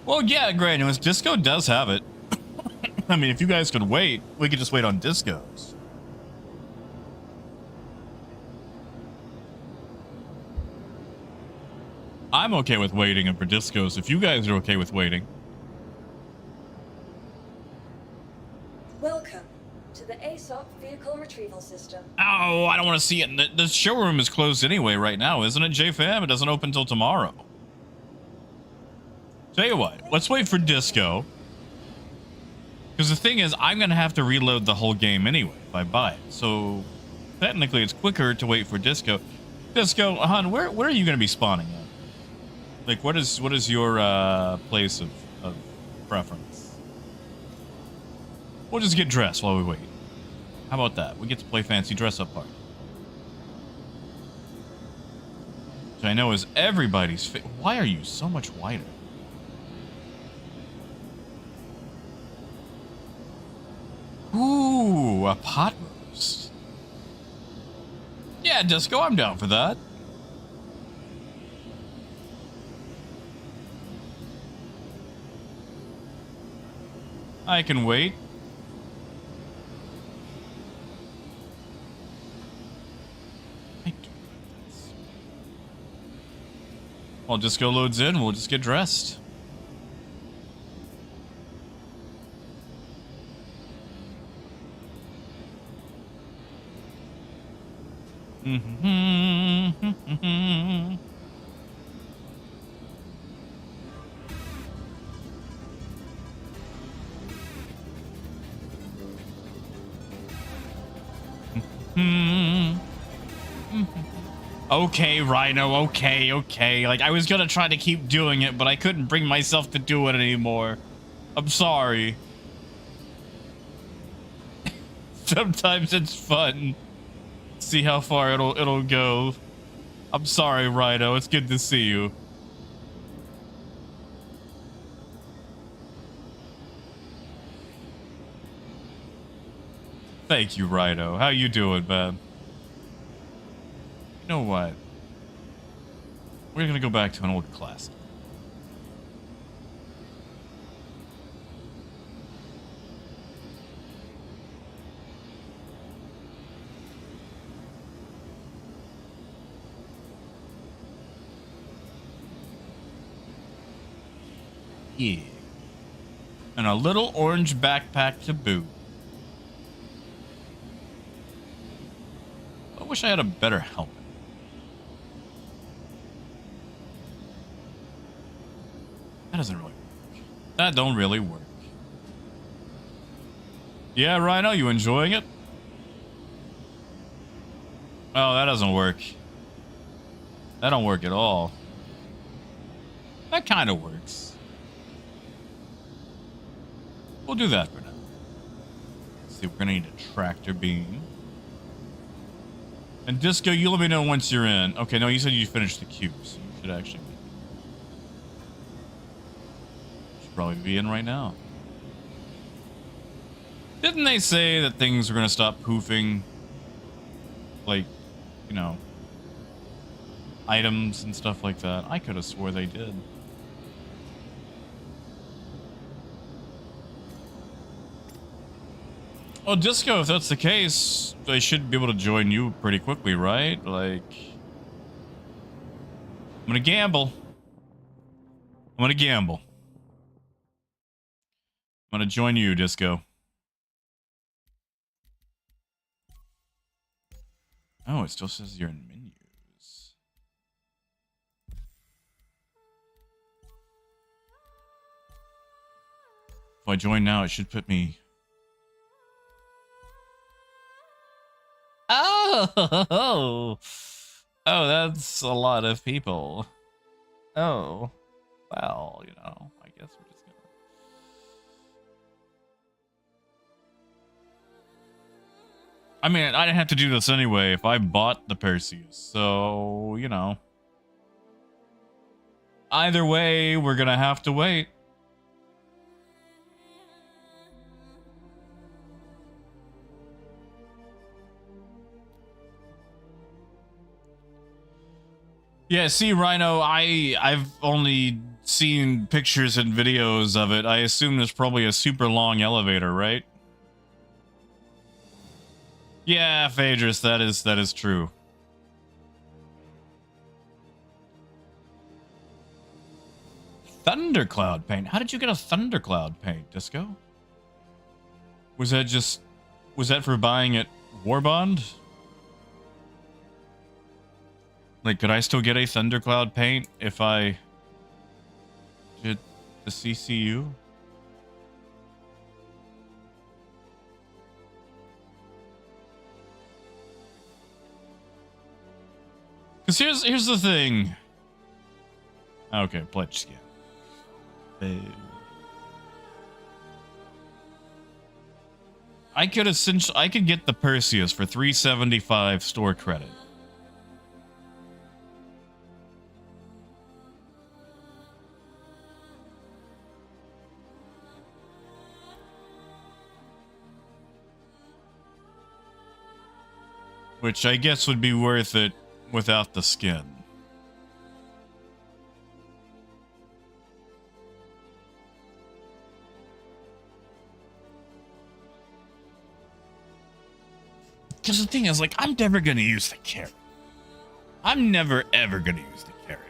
Speaker 1: Well, yeah, Granuous, Disco does have it. I mean, if you guys could wait, we could just wait on Disco's. I'm okay with waiting for Disco's if you guys are okay with waiting.
Speaker 2: Welcome to the ASOP vehicle retrieval system.
Speaker 1: Oh, I don't want to see it. The showroom is closed anyway right now, isn't it, JFam? It doesn't open until tomorrow. Tell you what, let's wait for Disco. Because the thing is, I'm going to have to reload the whole game anyway if I buy it. So, technically, it's quicker to wait for Disco. Disco, hon, where are you going to be spawning at? Like, what is your place of preference? We'll just get dressed while we wait. How about that? We get to play fancy dress-up party. Which I know is everybody's Why are you so much whiter? Ooh, a pot roast. Yeah, Disco, I'm down for that. I can wait. While Disco loads in, we'll just get dressed. Okay, Rhino, okay. Like, I was gonna try to keep doing it, but I couldn't bring myself to do it anymore. I'm sorry. Sometimes it's fun. See how far it'll go. I'm sorry, Rhino. It's good to see you. Thank you, Rhino. How you doing, man? You know what? We're gonna go back to an old classic. Yeah. And a little orange backpack to boot. I wish I had a better helmet. That doesn't really work. That don't really work. Yeah, Rhino, you enjoying it? Oh, that doesn't work. That don't work at all. That kind of works. We'll do that for now. Let's see, we're gonna need a tractor beam. And Disco, you let me know once you're in. Okay, no, you said you finished the cube, so you should actually should probably be in right now. Didn't they say that things are gonna stop poofing? Like, you know, items and stuff like that. I could have swore they did. Well, Disco, if that's the case, they should be able to join you pretty quickly, right? Like, I'm gonna gamble. I'm gonna gamble. I'm gonna join you, Disco. Oh, it still says you're in menus. If I join now, it should put me... Oh! Oh, that's a lot of people. Oh. Well, you know, I guess we're just gonna... I mean, I didn't have to do this anyway if I bought the Perseus, so, you know. Either way, we're gonna have to wait. Yeah, see, Rhino, I've only seen pictures and videos of it. I assume there's probably a super long elevator, right? Yeah, Phaedrus, that is true. Thundercloud paint. How did you get a thundercloud paint, Disco? Was that for buying at Warbond? Like, could I still get a thundercloud paint if I did the CCU? Because here's the thing. Okay, pledge skin. I could get the Perseus for 375 store credit. Which I guess would be worth it without the skin. Because the thing is, like, I'm never going to use the carrot. I'm never, ever going to use the carrot.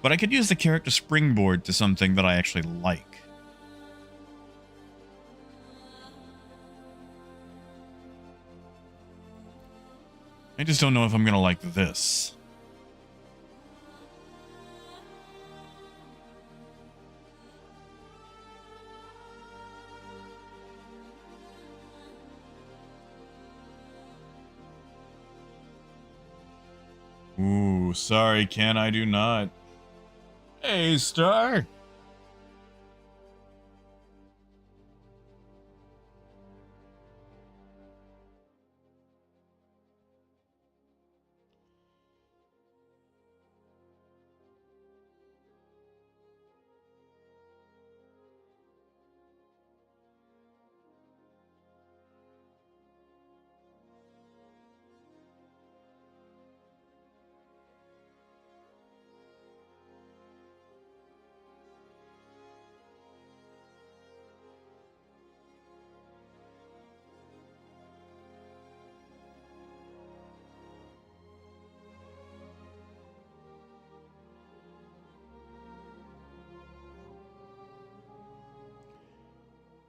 Speaker 1: But I could use the carrot to springboard to something that I actually like. I just don't know if I'm going to like this. Ooh, sorry, Ken, I do not. Hey, Star.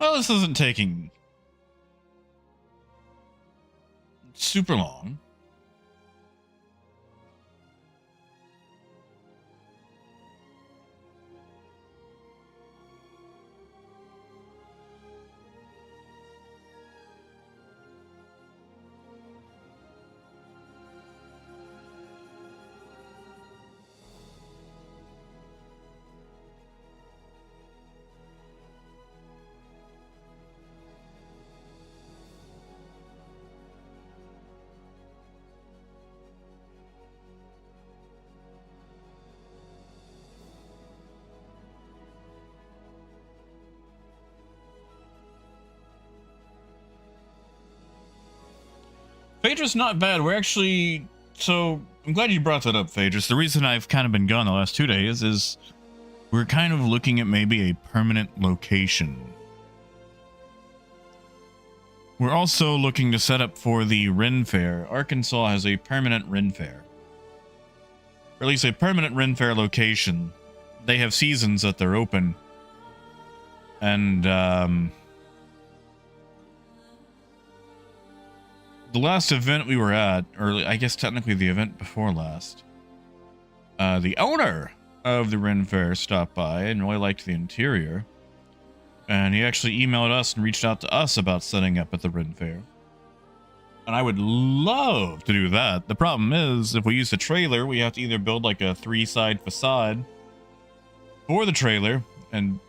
Speaker 1: Well, this isn't taking super long. Phaedrus not bad. We're actually... So, I'm glad you brought that up, Phaedrus. The reason I've kind of been gone the last 2 days is we're kind of looking at maybe a permanent location. We're also looking to set up for the Ren Fair. Arkansas has a permanent Ren Fair. Or at least a permanent Ren Fair location. They have seasons that they're open. And, the last event we were at, or I guess technically the event before last, the owner of the Ren Fair stopped by and really liked the interior. And he actually emailed us and reached out to us about setting up at the Ren Fair. And I would love to do that. The problem is, if we use the trailer, we have to either build like a 3-side facade for the trailer and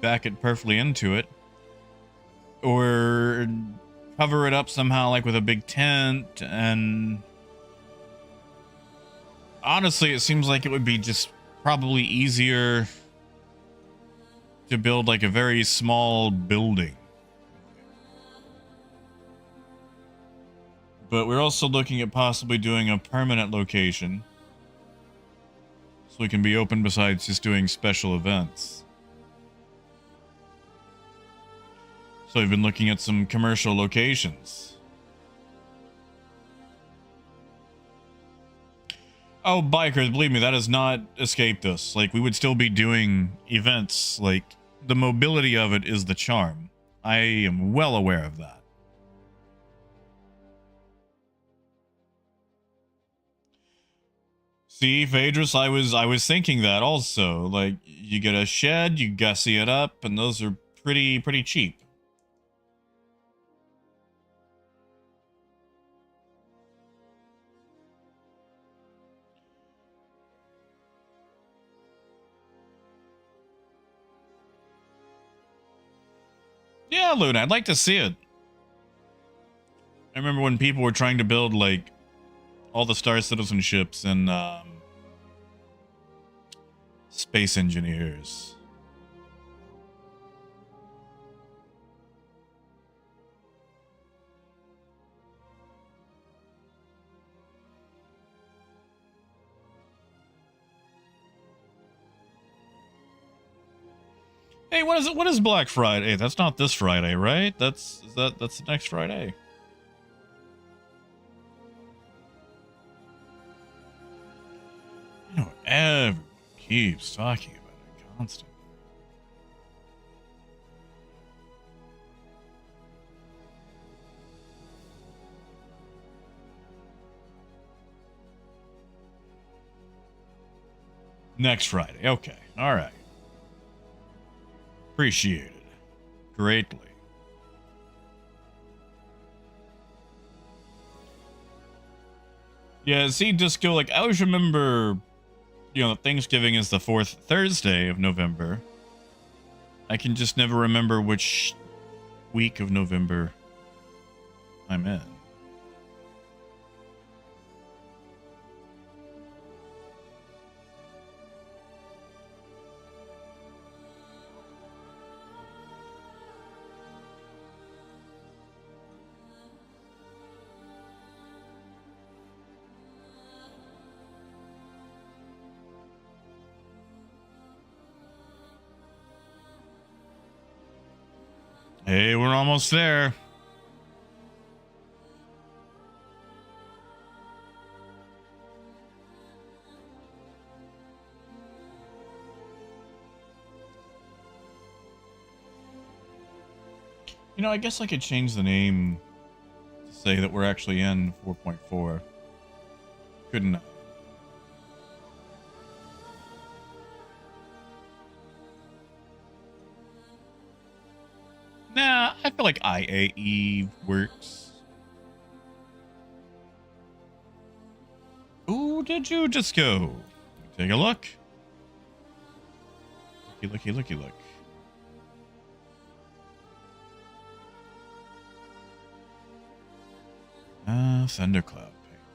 Speaker 1: back it perfectly into it, or cover it up somehow like with a big tent. And honestly, it seems like it would be just probably easier to build like a very small building. But we're also looking at possibly doing a permanent location so we can be open besides just doing special events. So we've been looking at some commercial locations. Oh, bikers, believe me, that has not escaped us. Like, we would still be doing events. Like, the mobility of it is the charm. I am well aware of that. See, Phaedrus, I was thinking that also. Like, you get a shed, you gussy it up, and those are pretty cheap. Yeah, Luna, I'd like to see it. I remember when people were trying to build, like, all the Star Citizen ships and, Space Engineers. Hey, what is it? What is Black Friday? That's not this Friday, right? That's the next Friday. You know, everyone keeps talking about it constantly. Next Friday. Okay. All right. Appreciated greatly. Yeah, see, Disco, like, I always remember, you know, Thanksgiving is the 4th Thursday of November. I can just never remember which week of November I'm in. Hey, we're almost there. You know, I guess I could change the name to say that we're actually in 4.4. Couldn't I? Nah, I feel like IAEve works. Ooh, did you just go? Take a look. Looky, look. Thundercloud. Okay.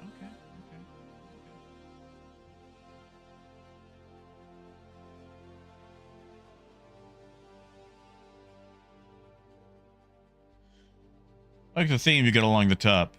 Speaker 1: I like the theme you get along the top.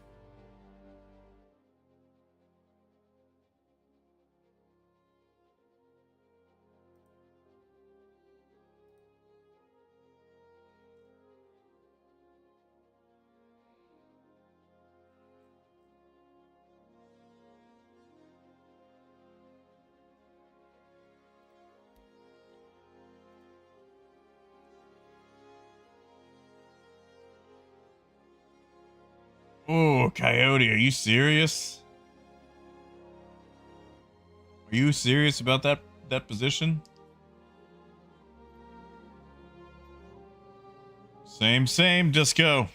Speaker 1: Oh, Coyote, are you serious? Are you serious about that position? Same, Disco.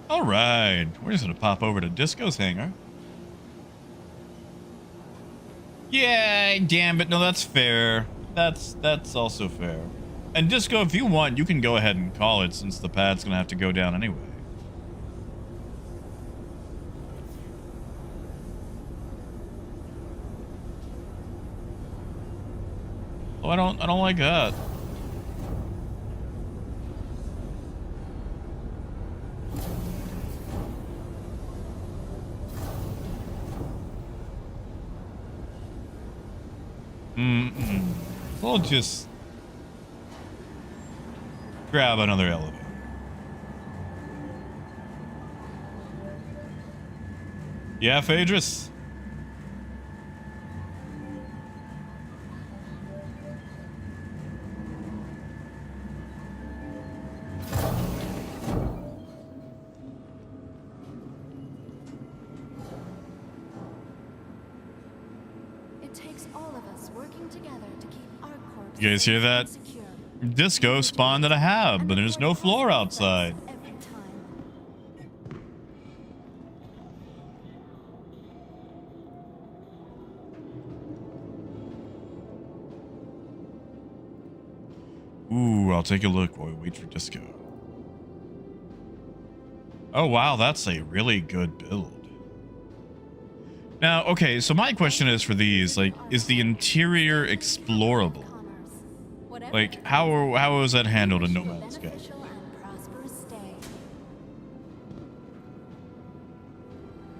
Speaker 1: All right, we're just gonna pop over to Disco's hangar. Yeah, damn it. No, that's fair. That's also fair. And Disco, if you want, you can go ahead and call it since the pad's gonna have to go down anyway. Oh, I don't like that. We'll just grab another elevator. Yeah, Phaedrus?
Speaker 5: It takes all of us working together to keep our corps
Speaker 1: You guys hear that?
Speaker 5: secure.
Speaker 1: Disco spawned at a hab, but there's no floor outside.
Speaker 5: Every time.
Speaker 1: Ooh, I'll take a look while we wait for Disco. Oh, wow, that's a really good build. Now, okay, so my question is for these, like, is the interior explorable? Like, how is that handled in No Man's Sky?
Speaker 5: Beneficial and prosperous day.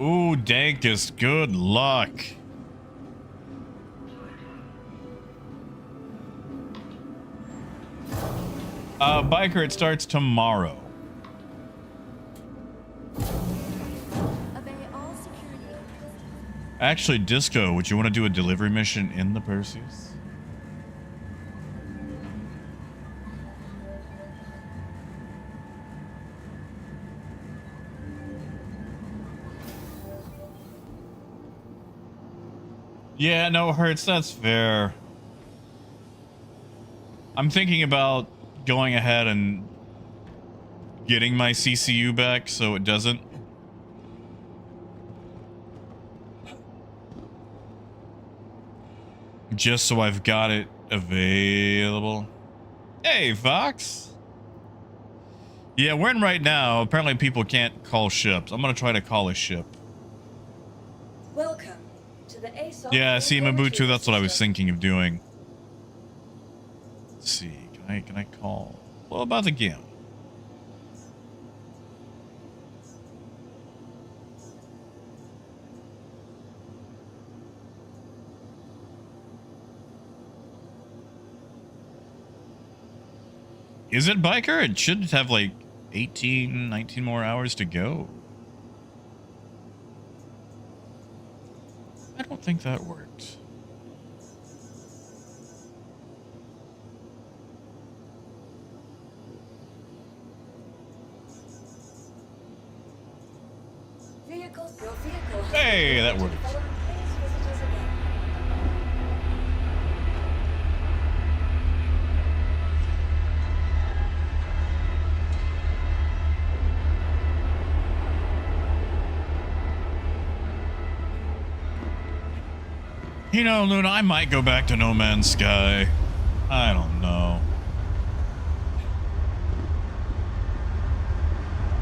Speaker 1: Ooh, Dankus, good luck. Biker, it starts tomorrow.
Speaker 5: Obey all security orders.
Speaker 1: Actually, Disco, would you want to do a delivery mission in the Perseus? Yeah, no, Hurts, that's fair. I'm thinking about going ahead and getting my CCU back so it doesn't. Just so I've got it available. Hey, Fox. Yeah, we're in right now. Apparently people can't call ships. I'm going to try to call a ship.
Speaker 2: Welcome to the ASOC.
Speaker 1: Yeah, see,
Speaker 2: Vehicle
Speaker 1: Mabutu,
Speaker 2: Retrieval
Speaker 1: that's what I was
Speaker 2: System.
Speaker 1: thinking of doing. Let's see. Can I call? What about the GIM? Is it Biker? It should have like 18, 19 more hours to go. I don't think that worked.
Speaker 2: Your vehicle has
Speaker 1: Hey,
Speaker 2: been
Speaker 1: that
Speaker 2: delivered to
Speaker 1: worked.
Speaker 2: fellow base visitors again.
Speaker 1: You know, Luna, I might go back to No Man's Sky. I don't know.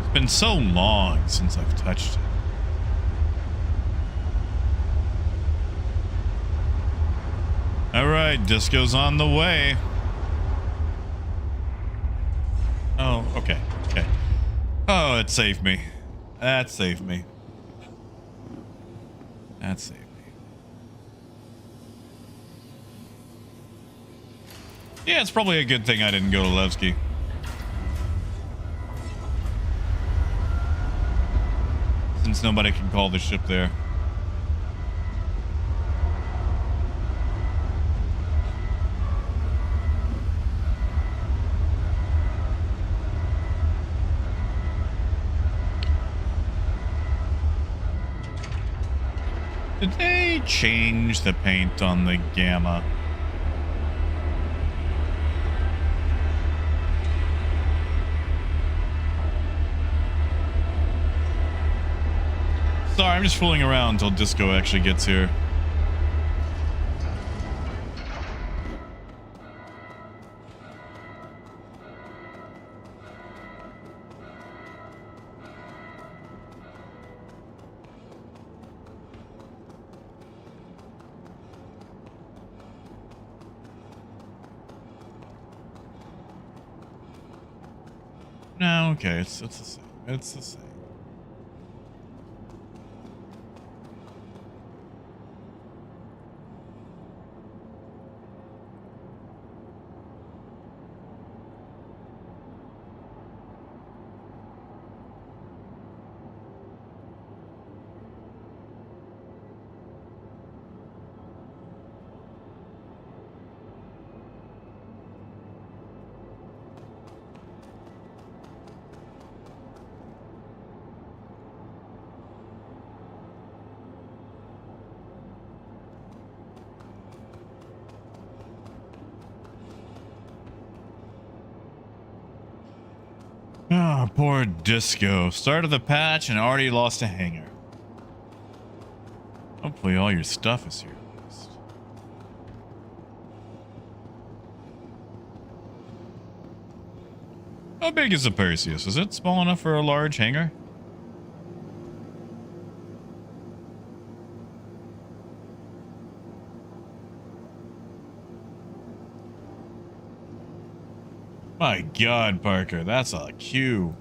Speaker 1: It's been so long since I've touched it. All right, Disco's on the way. Oh, okay, okay. Oh, it saved me. That saved me. That saved me. Yeah, it's probably a good thing I didn't go to Levski. Since nobody can call the ship there. Did they change the paint on the Gamma? Sorry, I'm just fooling around until Disco actually gets here. No, okay, it's the same. It's the same. Ah, poor Disco. Started the patch and already lost a hanger. Hopefully all your stuff is here at least. How big is the Perseus? Is it small enough for a large hangar? My God, Parker, that's a queue.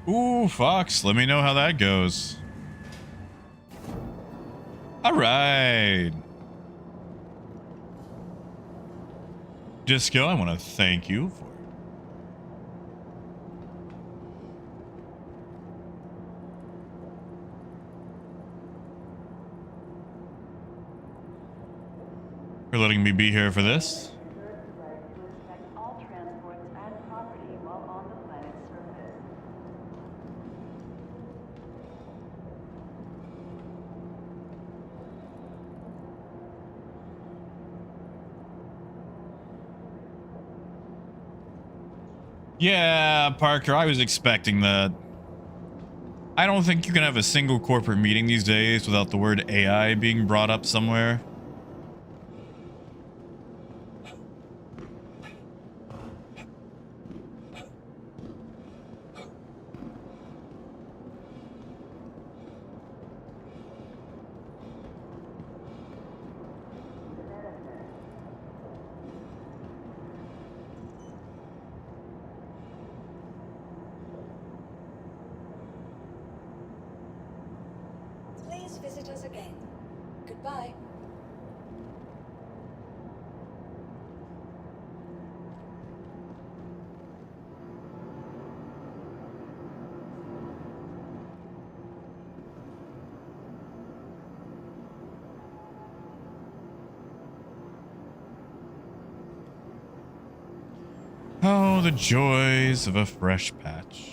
Speaker 1: Ooh, Fox, let me know how that goes. All right. Disco, I want to thank you for letting me be here for this. Yeah, Parker, I was expecting that. I don't think you can have a single corporate meeting these days without the word AI being brought up somewhere.
Speaker 2: Please visit us again. Goodbye.
Speaker 1: Oh, the joys of a fresh patch.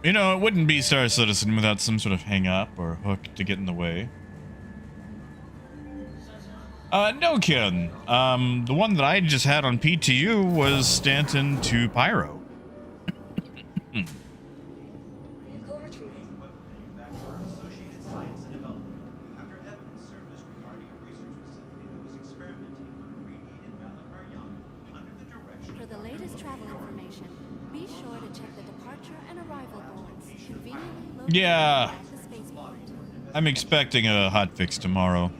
Speaker 1: You know, it wouldn't be Star Citizen without some sort of hang up or hook to get in the way. No, Ken. The one that I just had on PTU was Stanton to Pyro.
Speaker 2: Vehicle retrieval.
Speaker 5: For the latest travel information, be sure to check the departure and arrival boards conveniently located
Speaker 1: Yeah.
Speaker 5: at the spaceport.
Speaker 1: I'm expecting a hotfix tomorrow.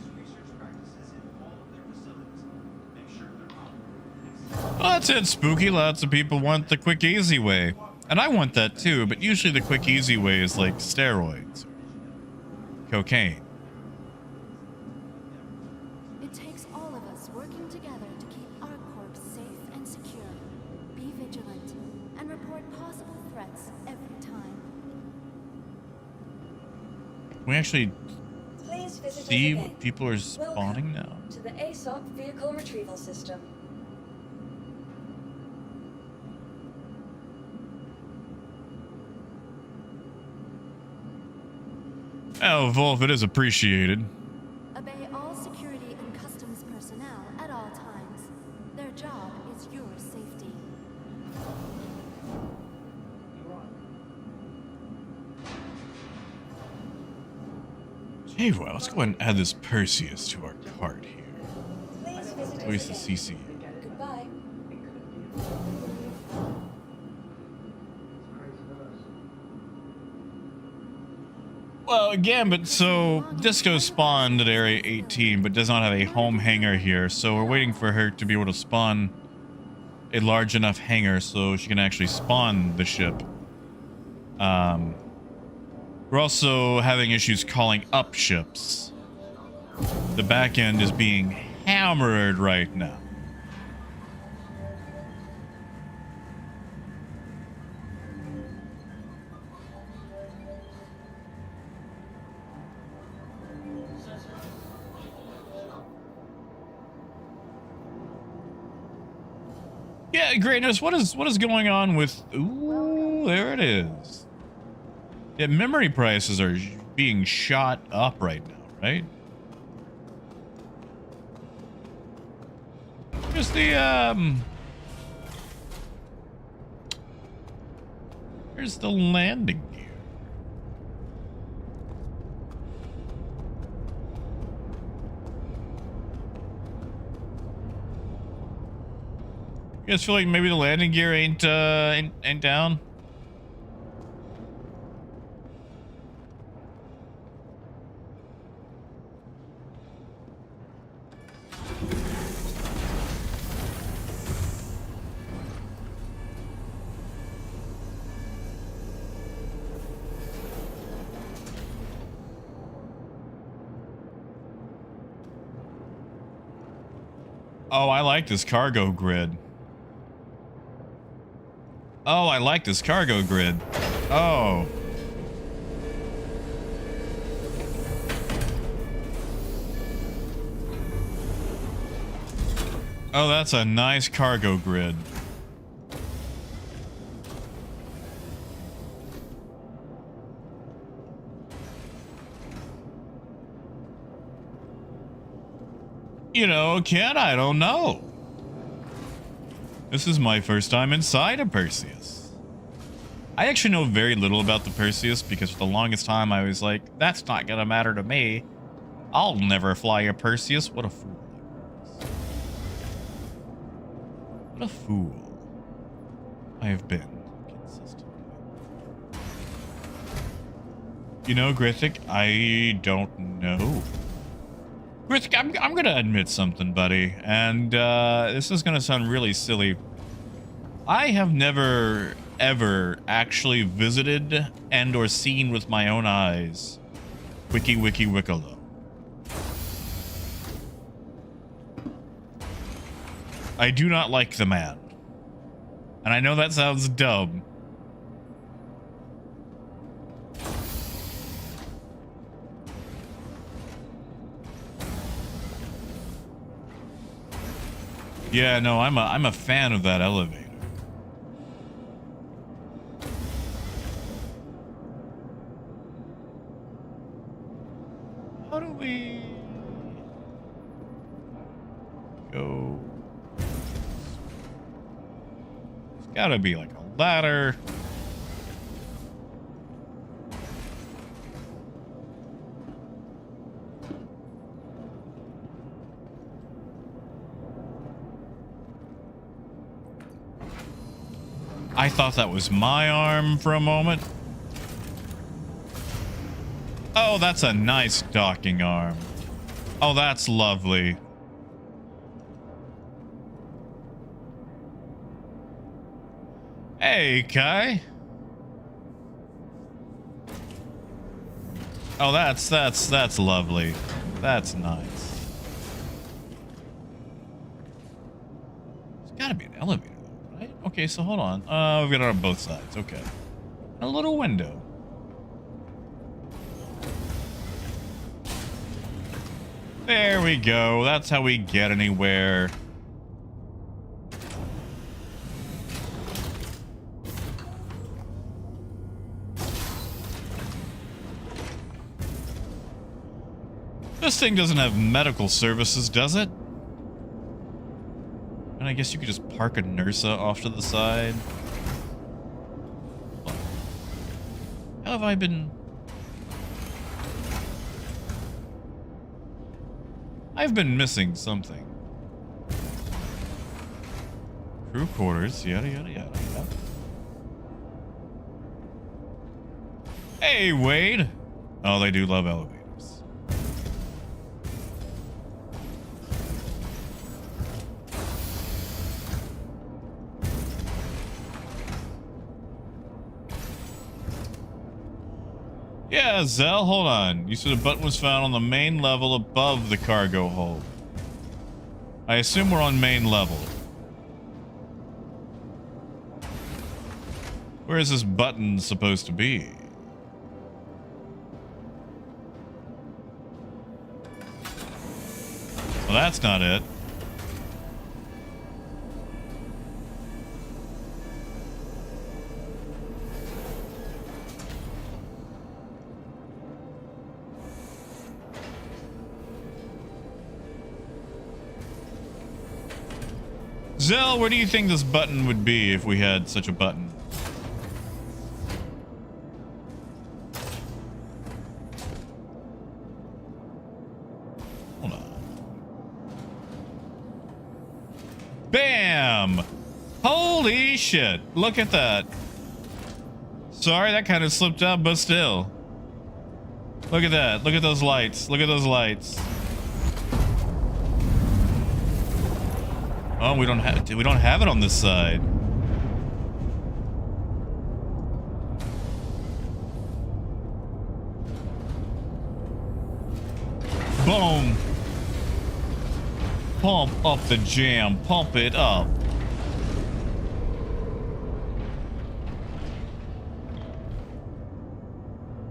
Speaker 1: Well, that's it, Spooky. Lots of people want the quick, easy way. And I want that too, but usually the quick, easy way is like steroids. Cocaine.
Speaker 5: It takes all of us working together to keep our corps safe and secure. Be vigilant and report possible threats every time.
Speaker 1: We actually
Speaker 2: Please visit us
Speaker 1: see
Speaker 2: again.
Speaker 1: what people are spawning now.
Speaker 2: Welcome to the ASOC vehicle retrieval system.
Speaker 1: Oh, Wolf, it is appreciated.
Speaker 5: Obey all security and customs personnel at all times. Their job is your safety.
Speaker 1: Hey, well, let's go ahead and add this Perseus to our cart here.
Speaker 2: Please visit
Speaker 1: Where's the
Speaker 2: us again.
Speaker 1: CC?
Speaker 2: Goodbye.
Speaker 1: Well, again, but so Disco spawned at Area 18, but does not have a home hangar here, so we're waiting for her to be able to spawn a large enough hangar so she can actually spawn the ship. We're also having issues calling up ships. The back end is being hammered right now. Yeah, Greatness, what is going on with... Ooh, there it is. Yeah, memory prices are being shot up right now, right? Here's the, here's the landing gear. You guys feel like maybe the landing gear ain't down? Oh, I like this cargo grid. Oh, I like this cargo grid. Oh. Oh, that's a nice cargo grid. You know, Ken, I don't know. This is my first time inside a Perseus. I actually know very little about the Perseus because for the longest time I was like, that's not gonna matter to me. I'll never fly a Perseus. What a fool. What a fool I have been consistently. You know, Grithik, I don't know. Grithik, I'm gonna admit something, buddy, and this is gonna sound really silly. I have never ever actually visited and or seen with my own eyes Wiki Wickalow. I do not like the man. And I know that sounds dumb. Yeah, no, I'm a fan of that elevator. How do we... Gotta be like a ladder. I thought that was my arm for a moment. Oh, that's a nice docking arm. Oh, that's lovely. Hey, Kai. Oh, that's lovely. That's nice. There's gotta be an elevator though, right? Okay, so hold on. We've got it on both sides. Okay. A little window. There we go. That's how we get anywhere. This thing doesn't have medical services, does it? And I guess you could just park a Nursa off to the side. How have I been... I've been missing something. Crew quarters, yada yada yada. Hey, Wade. Oh, they do love elevators. Yeah, Zell, hold on. You said a button was found on the main level above the cargo hold. I assume we're on main level. Where is this button supposed to be? Well, that's not it. Zell, where do you think this button would be if we had such a button? Hold on. Bam! Holy shit. Look at that. Sorry, that kind of slipped out, but still. Look at that. Look at those lights. Look at those lights. Oh, we don't have it on this side. Boom. Pump up the jam. Pump it up.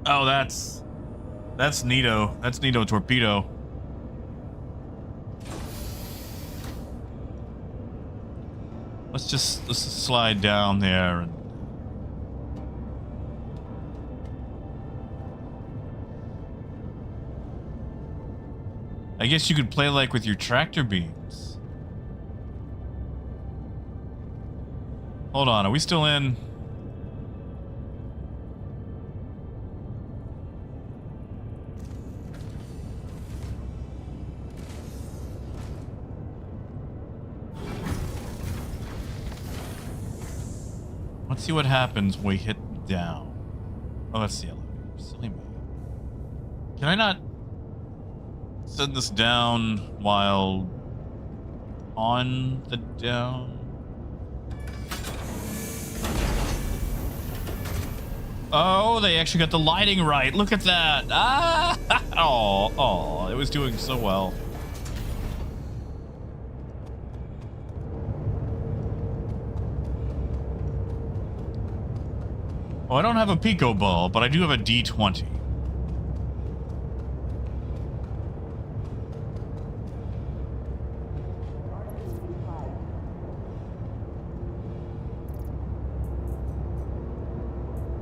Speaker 1: Oh, that's Nito. That's Nito Torpedo. Let's just slide down there and I guess you could play like with your tractor beams. Hold on, are we still in? Let's see what happens when we hit down. Oh, that's the elevator. Silly me. Can I not send this down while on the down? Oh, they actually got the lighting right. Look at that. Ah! Oh, it was doing so well. Oh, I don't have a Pico Ball, but I do have a D20.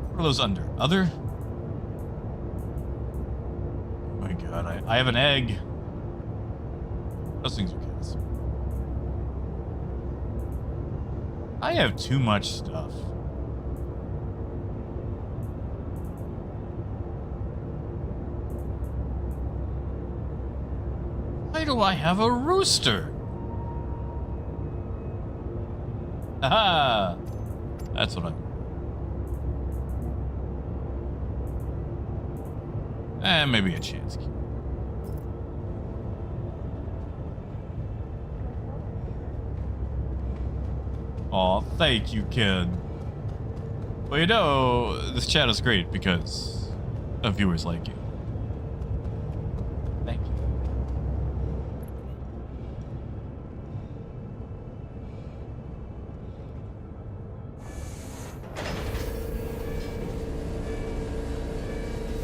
Speaker 1: What are those under? Other? Oh my god, I have an egg. Those things are kids. I have too much stuff. Why do I have a rooster? Aha! That's what and maybe a chance cube. Aw, thank you, kid. Well, you know, this chat is great because of viewers like you. Thank you.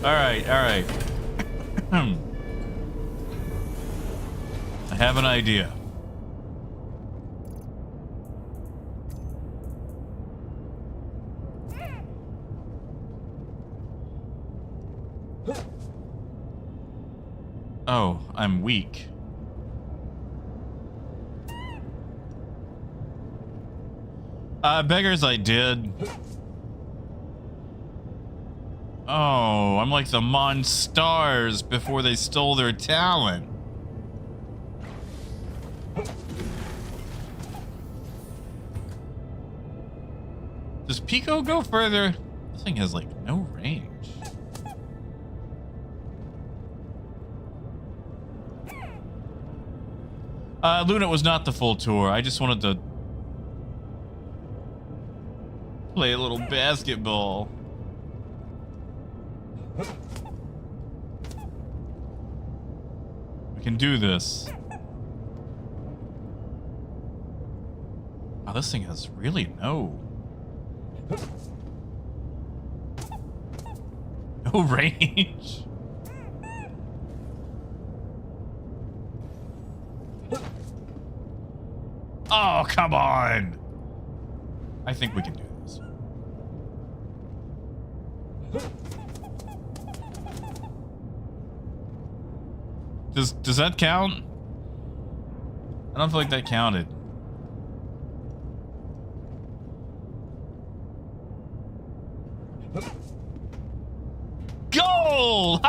Speaker 1: Alright, alright. I have an idea. Oh, I'm weak. Beggars I did. Oh, I'm like the Monstars before they stole their talent. Does Pico go further? This thing has like no range. Luna was not the full tour. I just wanted to play a little basketball. We can do this. Wow, this thing has really no range. Oh, come on. I think we can do this. Does that count? I don't feel like that counted. Goal!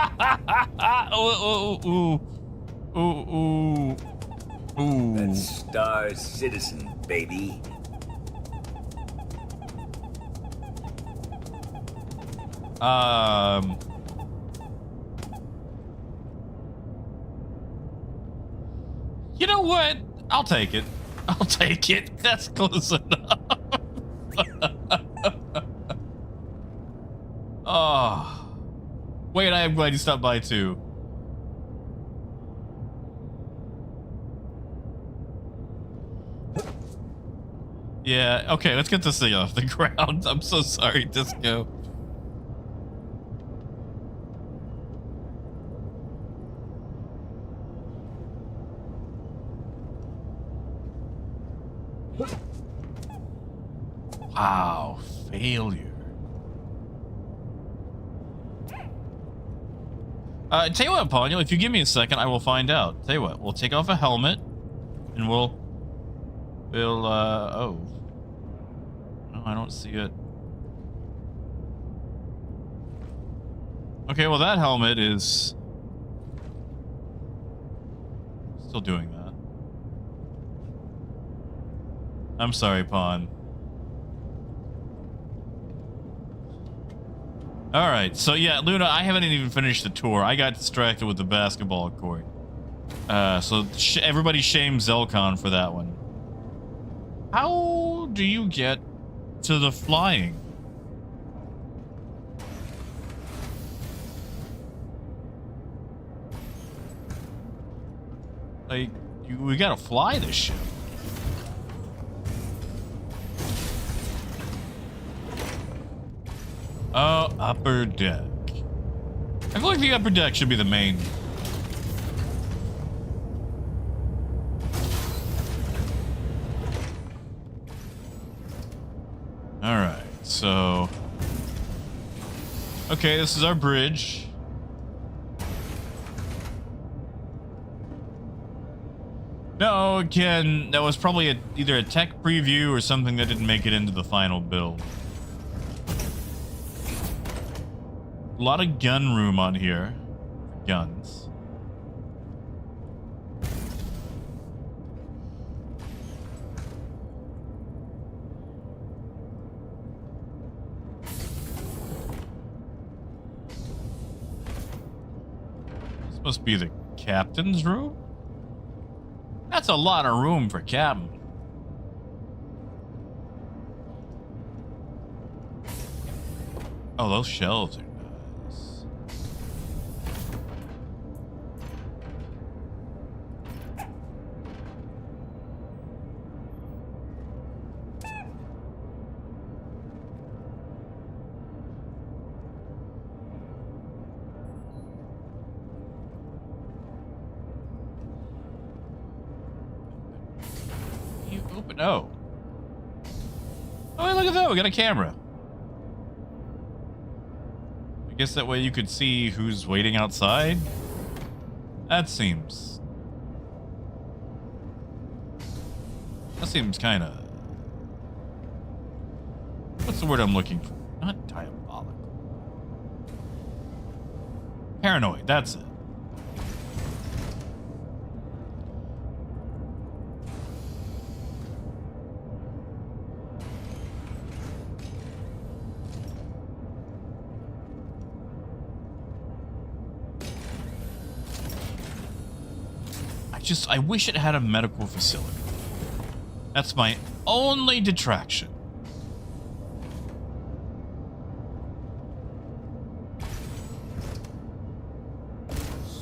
Speaker 1: Ooh.
Speaker 6: That's Star Citizen, baby.
Speaker 1: You know what? I'll take it. I'll take it. That's close enough. Oh. Wait, I am glad you stopped by too. Yeah, okay, let's get this thing off the ground. I'm so sorry, Disco. Wow, failure. Tell you what, Ponyo, if you give me a second, I will find out. Tell you what, we'll take off a helmet, and we'll, oh. No, I don't see it. Okay, well, that helmet is still doing that. I'm sorry, Pon. All right, so yeah, Luna, I haven't even finished the tour. I got distracted with the basketball court. So everybody shames Zelkon for that one. How do you get to the flying? Like, we gotta fly this ship. Oh, upper deck. I feel like the upper deck should be the main. All right, so. Okay, this is our bridge. No, again, that was probably either a tech preview or something that didn't make it into the final build. A lot of gun room on here. Guns. This must be the captain's room? That's a lot of room for captain. Oh, those shelves are nice. You open. Oh. Oh, look at that. We got a camera. I guess that way you could see who's waiting outside. That seems kind of... What's the word I'm looking for? Not diabolical. Paranoid, that's it. I wish it had a medical facility. That's my only detraction.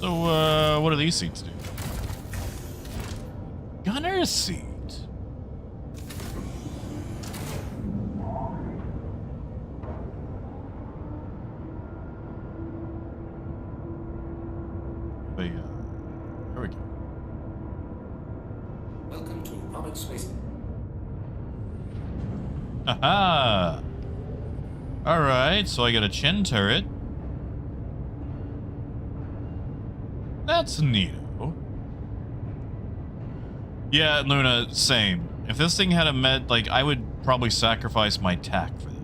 Speaker 1: So, what do these seats do? Gunner's seat. But, there we go.
Speaker 7: Welcome to Robert Space.
Speaker 1: Aha! Alright, so I got a chin turret. That's neato. Yeah, Luna, same. If this thing had a med, like, I would probably sacrifice my tack for this.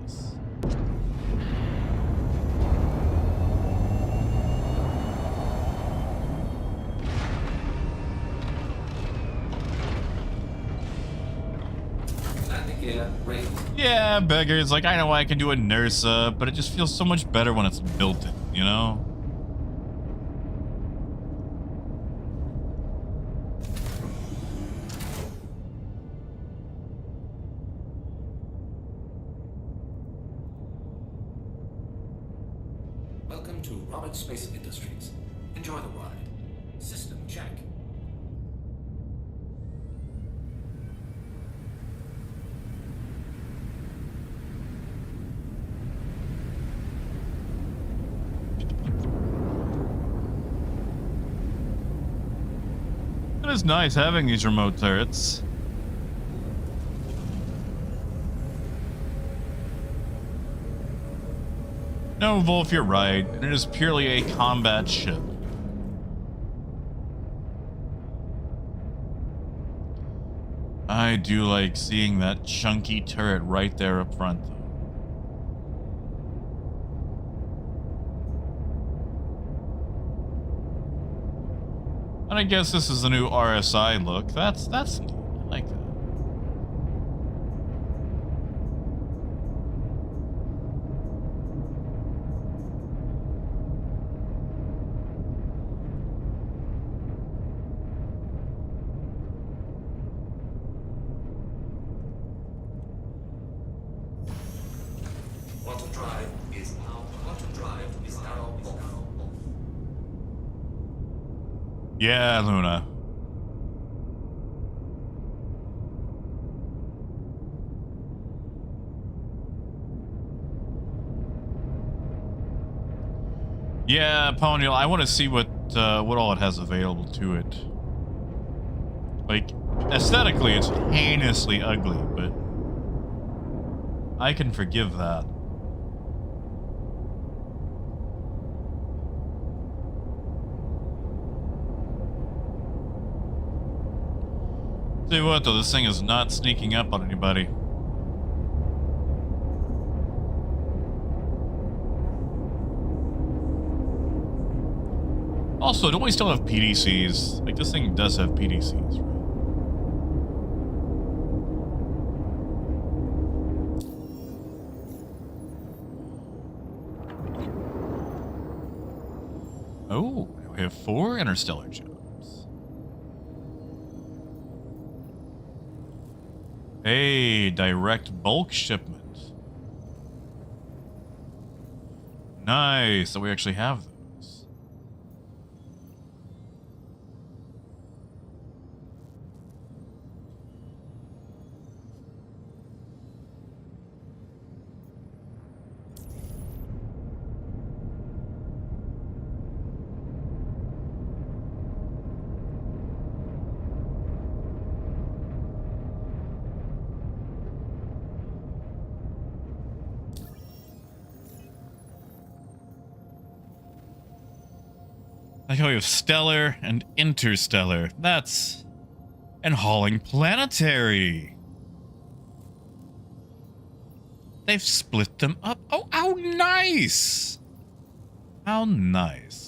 Speaker 1: Yeah, beggars. Like, I know I can do a NERSA, but it just feels so much better when it's built in, you know?
Speaker 7: Welcome to Robert Space Industries. Enjoy the ride. System check.
Speaker 1: It is nice having these remote turrets. No, Wolf, you're right. It is purely a combat ship. I do like seeing that chunky turret right there up front, though. And I guess this is the new RSI look. That's neat. I like that.
Speaker 7: Quantum drive is now. Quantum drive is now off.
Speaker 1: Yeah, Luna. Yeah, Ponyl, I want to see what all it has available to it. Like, aesthetically, it's heinously ugly, but I can forgive that. Tell you what, though, this thing is not sneaking up on anybody. Also, don't we still have PDCs? Like, this thing does have PDCs, right? Oh, we have 4 interstellar jobs. Hey, direct bulk shipment. Nice, so we actually have those. Like how we have stellar and interstellar. That's... And hauling planetary. They've split them up. Oh, how nice! How nice.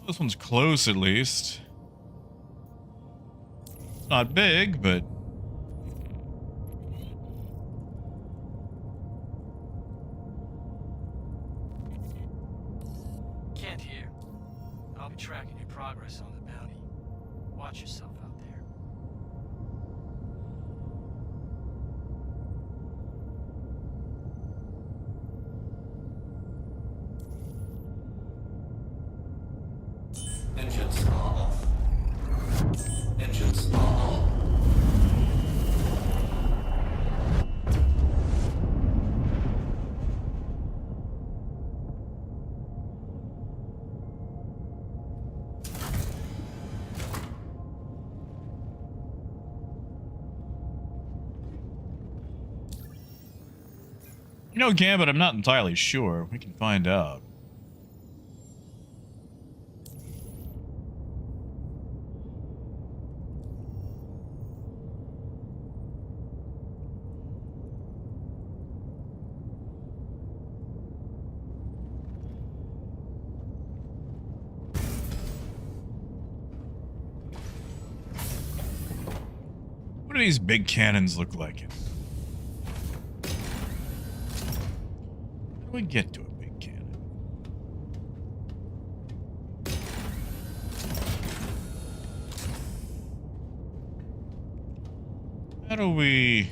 Speaker 1: This one's close, at least. It's not big, but...
Speaker 8: Can't hear. I'll be tracking your progress on the bounty. Watch yourself out there.
Speaker 7: Engines are off. Engines are on.
Speaker 1: You know, Gambit, I'm not entirely sure. We can find out. What do these big cannons look like? How do we get to a big cannon? How do we...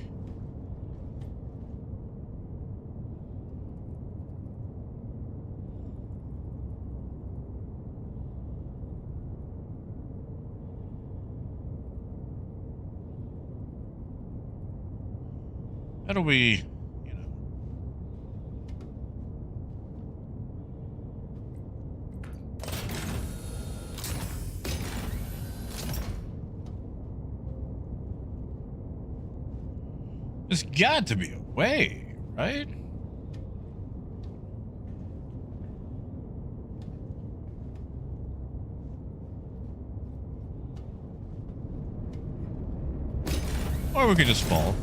Speaker 1: How do we, you know... There's got to be a way, right? Or we could just fall.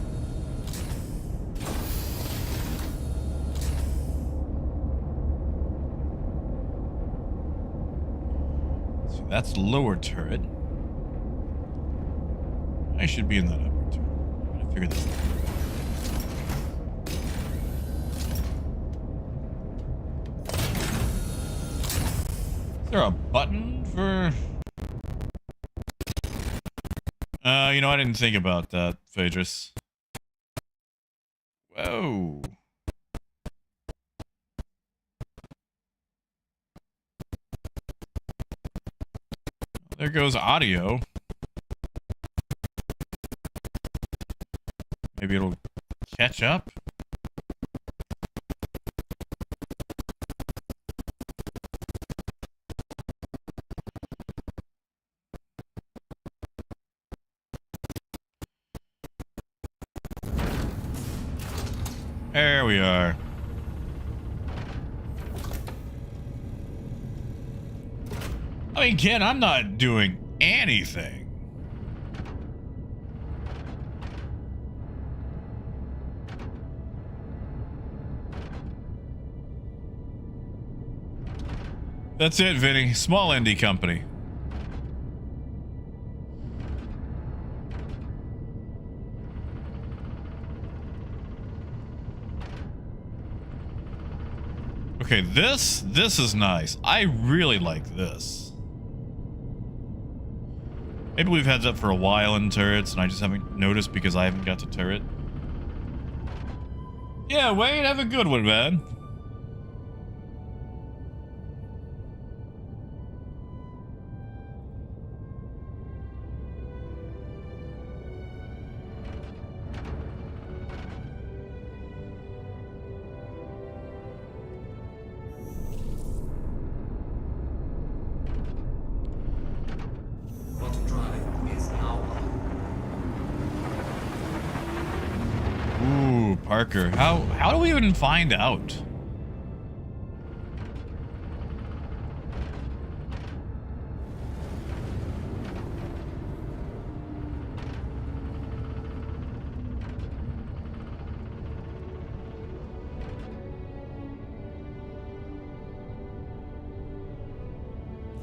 Speaker 1: That's the lower turret. I should be in that upper turret. I'm gonna figure this out. Is there a button for... you know, I didn't think about that, Phaedrus. Whoa. There goes audio. Maybe it'll catch up. There we are. I mean, Ken, I'm not doing anything. That's it, Vinny. Small indie company. Okay, this is nice. I really like this. Maybe we've had that for a while in turrets and I just haven't noticed because I haven't got to turret. Yeah, Wade, have a good one, man.
Speaker 7: Quantum drive is now on.
Speaker 1: Ooh, Parker. How do we even find out?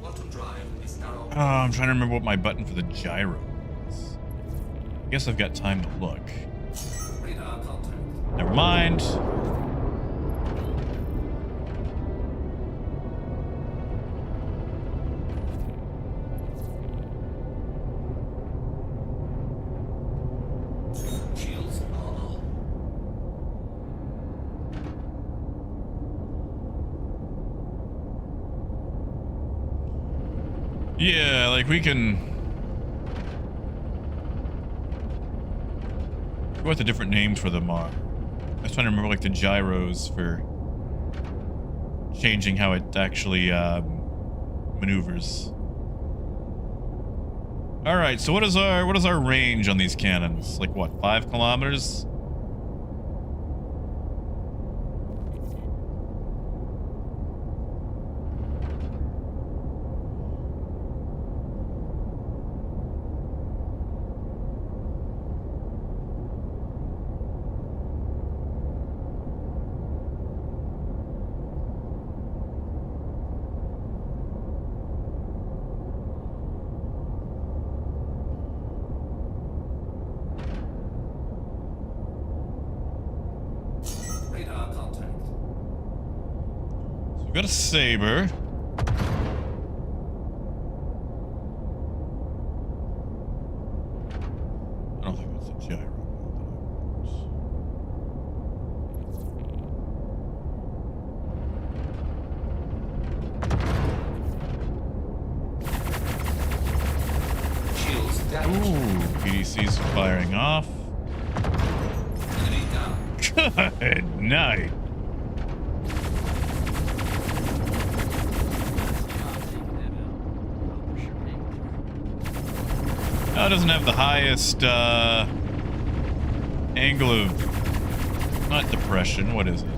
Speaker 7: Quantum drive is now
Speaker 1: Oh, I'm trying to remember what my button for the gyro is. I guess I've got time to look.
Speaker 7: radar contact.
Speaker 1: Never mind.
Speaker 7: Shields are on.
Speaker 1: Yeah, like we can... what the different names for them are. I was trying to remember like the gyros for changing how it actually maneuvers. All right, so what is our range on these cannons? Like what, 5 kilometers?
Speaker 7: Radar contact.
Speaker 1: So we've got a saber. I don't think that's a gyro.
Speaker 7: Shields damaged.
Speaker 1: Ooh, PDC's firing off.
Speaker 7: Enemy down.
Speaker 1: Good night. Oh, it doesn't have the highest angle of, not depression, what is it?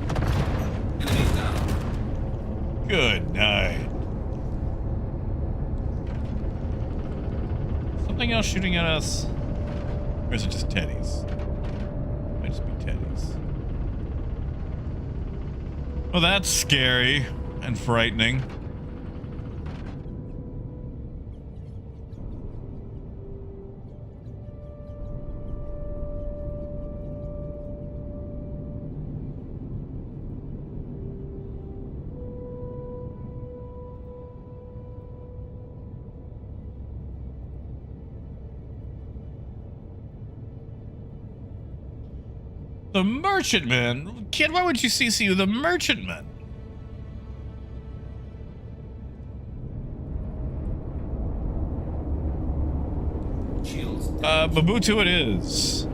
Speaker 7: Enemy down.
Speaker 1: Good night. Something else shooting at us? Or is it just teddies? Might just be teddies. Well, that's scary and frightening. The merchantman? Kid, why would you CC the merchantman?
Speaker 7: Shields
Speaker 1: Babutu it is.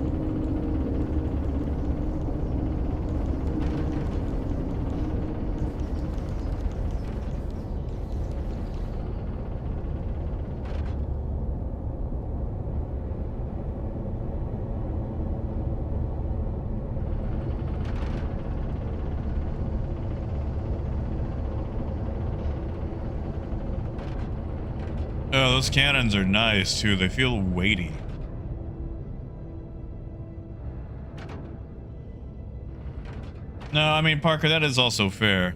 Speaker 1: those cannons are nice too. They feel weighty. No, I mean, Parker, that is also fair.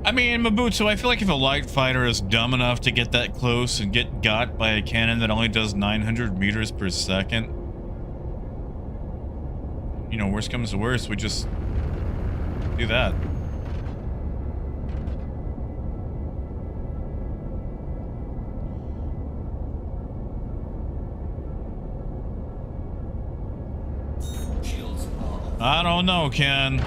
Speaker 1: I mean, Mabuto, I feel like if a light fighter is dumb enough to get that close and get got by a cannon that only does 900 meters per second, you know, worst comes to worst, we just do that.
Speaker 7: Shields are
Speaker 1: I don't know, Ken.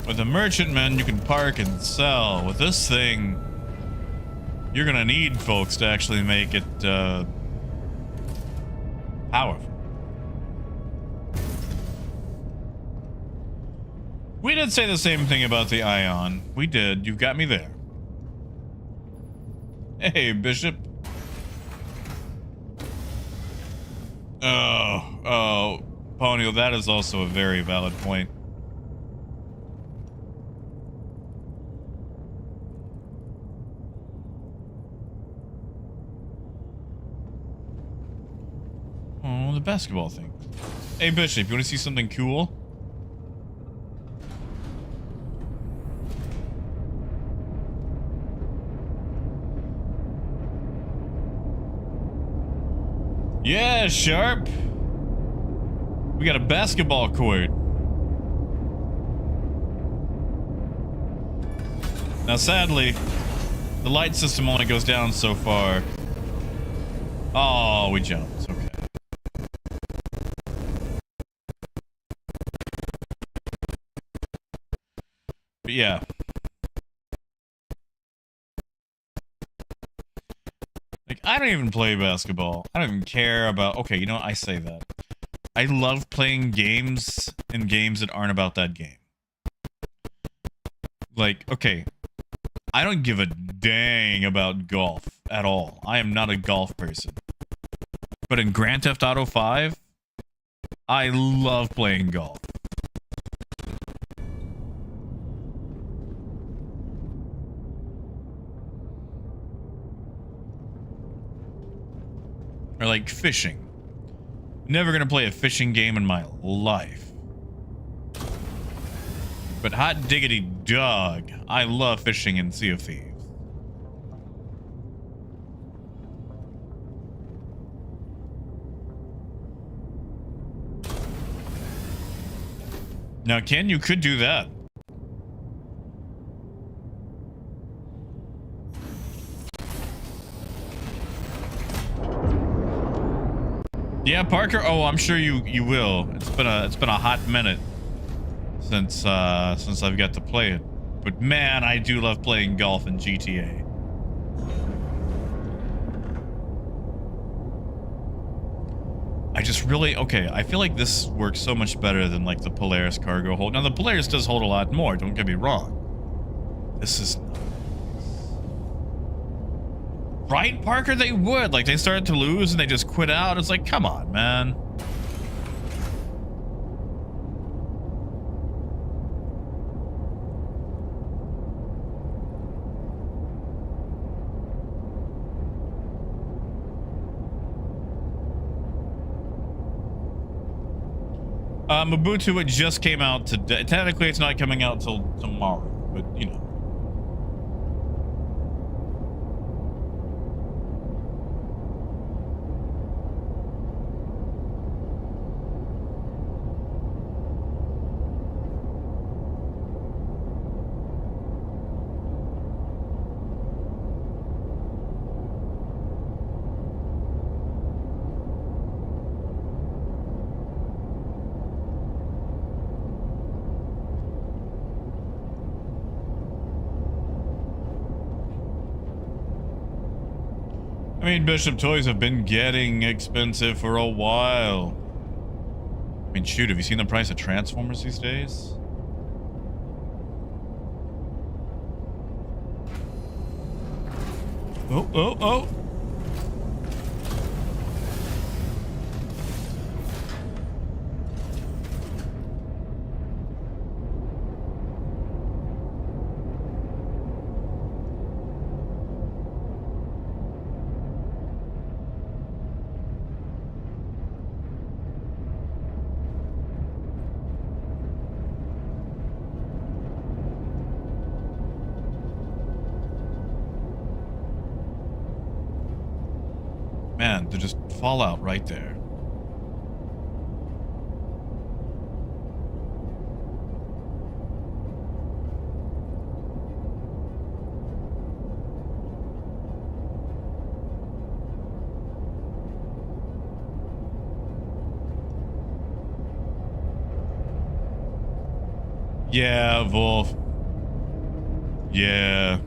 Speaker 1: With a merchantman, you can park and sell. With this thing, you're gonna need folks to actually make it powerful. We did say the same thing about the Ion. We did. You got me there. Hey, Bishop. Oh, Ponyo, that is also a very valid point. Oh, the basketball thing. Hey, Bishop, you want to see something cool? Yeah, Sharp. We got a basketball court. Now, sadly, the light system only goes down so far. Oh, we jumped. Okay. But yeah. Like, I don't even play basketball. I don't even care about... Okay, you know what? I say that. I love playing games and games that aren't about that game. Like, okay. I don't give a dang about golf at all. I am not a golf person. But in Grand Theft Auto 5, I love playing golf. Or like fishing. Never gonna play a fishing game in my life. But hot diggity dog, I love fishing in Sea of Thieves. Now, Ken, you could do that. Yeah, Parker. Oh, I'm sure you will. It's been a hot minute since I've got to play it. But man, I do love playing golf in GTA. I just really I feel like this works so much better than like the Polaris cargo hold. Now the Polaris does hold a lot more. Don't get me wrong. This is nice. Right, Parker? They would. Like, they started to lose and they just quit out. It's like, come on, man. Mabutu, it just came out today. Technically, it's not coming out till tomorrow, but, you know. I mean, Bishop, toys have been getting expensive for a while. I mean, shoot, have you seen the price of Transformers these days? Oh, oh, oh. Man, they just fall out right there. Yeah, Wolf. Yeah.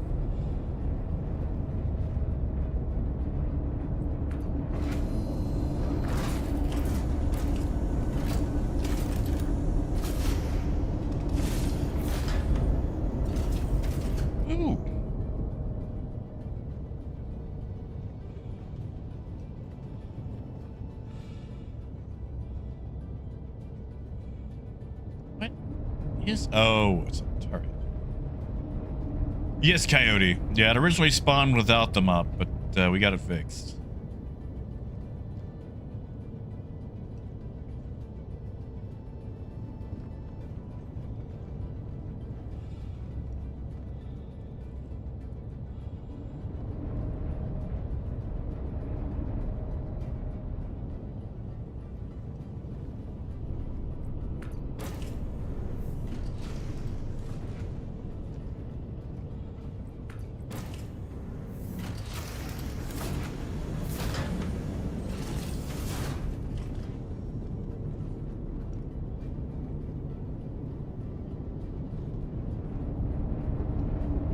Speaker 1: Ooh. What is... Oh, it's a turret. Yes, Coyote. Yeah, it originally spawned without them up, but we got it fixed.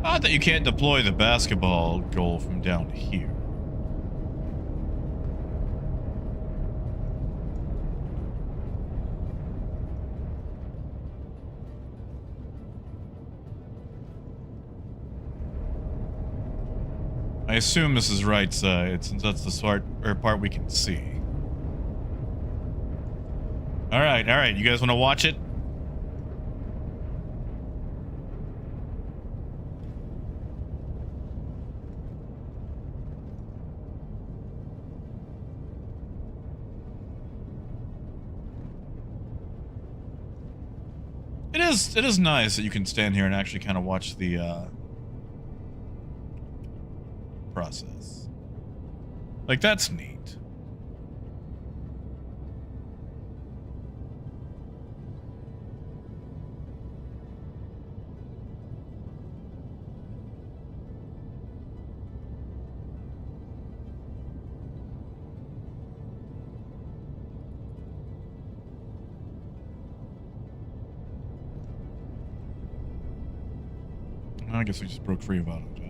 Speaker 1: Odd that you can't deploy the basketball goal from down here. I assume this is right side, since that's the part we can see. All right. You guys want to watch it? It is nice that you can stand here and actually kind of watch the process. Like, that's neat. I guess we just broke free of auto chat.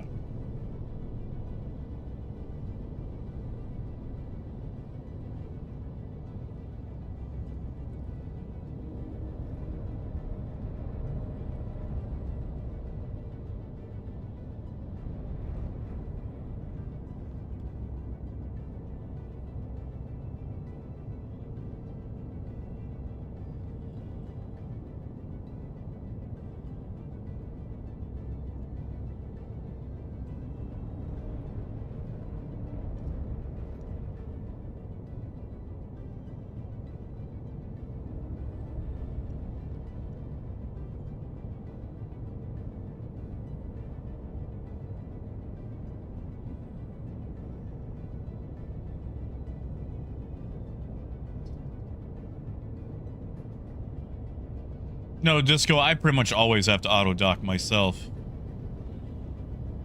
Speaker 1: No, Disco, I pretty much always have to auto-dock myself.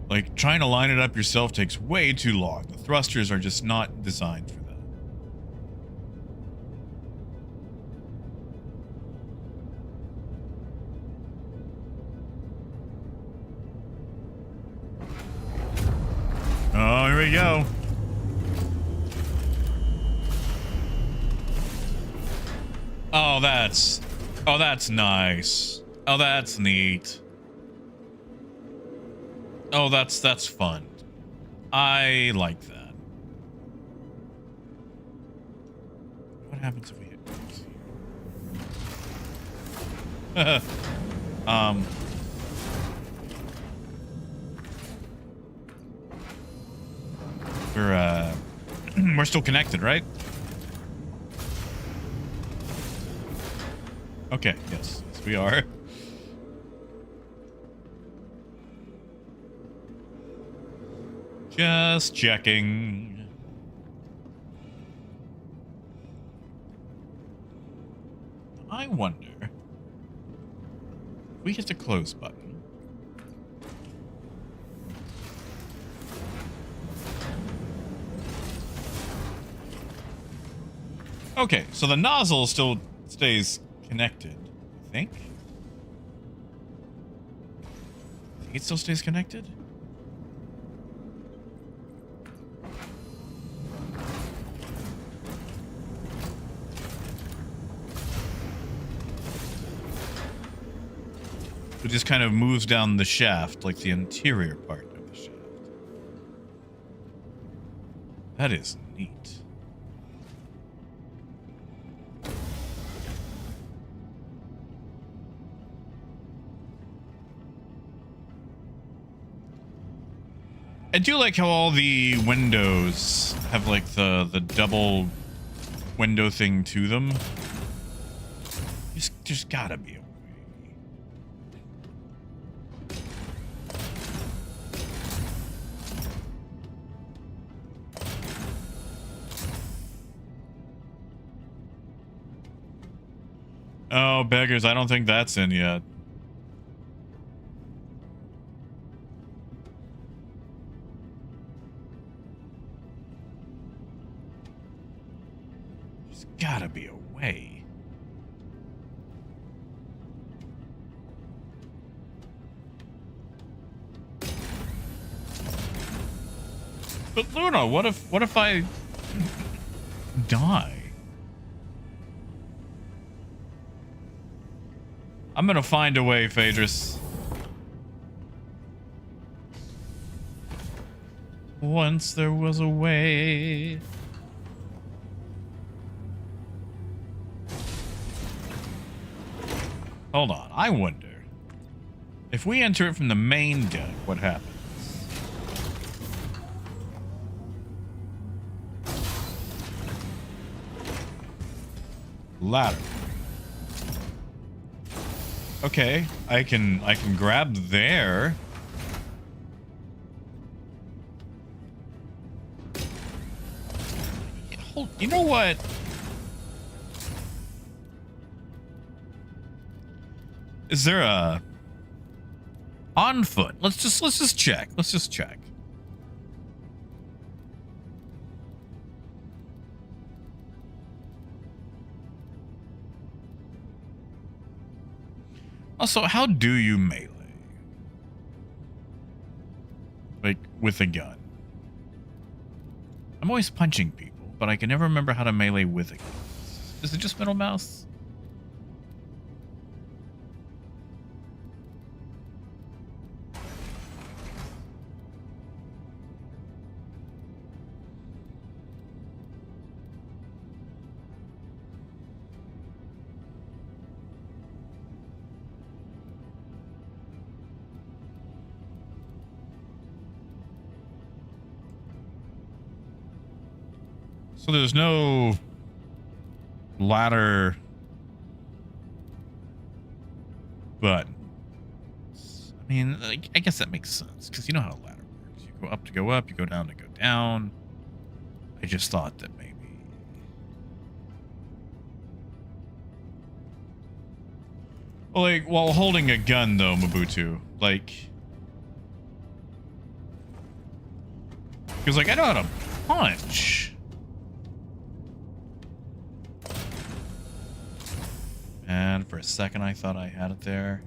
Speaker 1: Like, trying to line it up yourself takes way too long. The thrusters are just not designed for that. Oh, here we go. Oh, that's nice. Oh, that's neat. Oh, that's fun. I like that. What happens if we hit here? We're still connected, right? Okay, yes, we are. Just checking. I wonder if we hit the close button. Okay, so the nozzle still stays connected, I think. It still stays connected? It just kind of moves down the shaft, like the interior part of the shaft. That is neat. I do like how all the windows have like the double window thing to them. There's gotta be a way. Oh, beggars, I don't think that's in yet. There's gotta be a way. But Luna, what if I die? I'm gonna find a way, Phaedrus. Once there was a way. Hold on, I wonder if we enter it from the main deck, what happens? Ladder. Okay, I can grab there. Hold, you know what? Is there a on foot? Let's just check. Let's just check. Also, how do you melee? Like, with a gun. I'm always punching people, but I can never remember how to melee with a gun. Is it just middle mouse? So there's no ladder button. I mean, like, I guess that makes sense because you know how a ladder works. You go up to go up, you go down to go down. I just thought that maybe. Well, like, while holding a gun, though, Mabutu, like, because like I know how to punch. And for a second, I thought I had it there.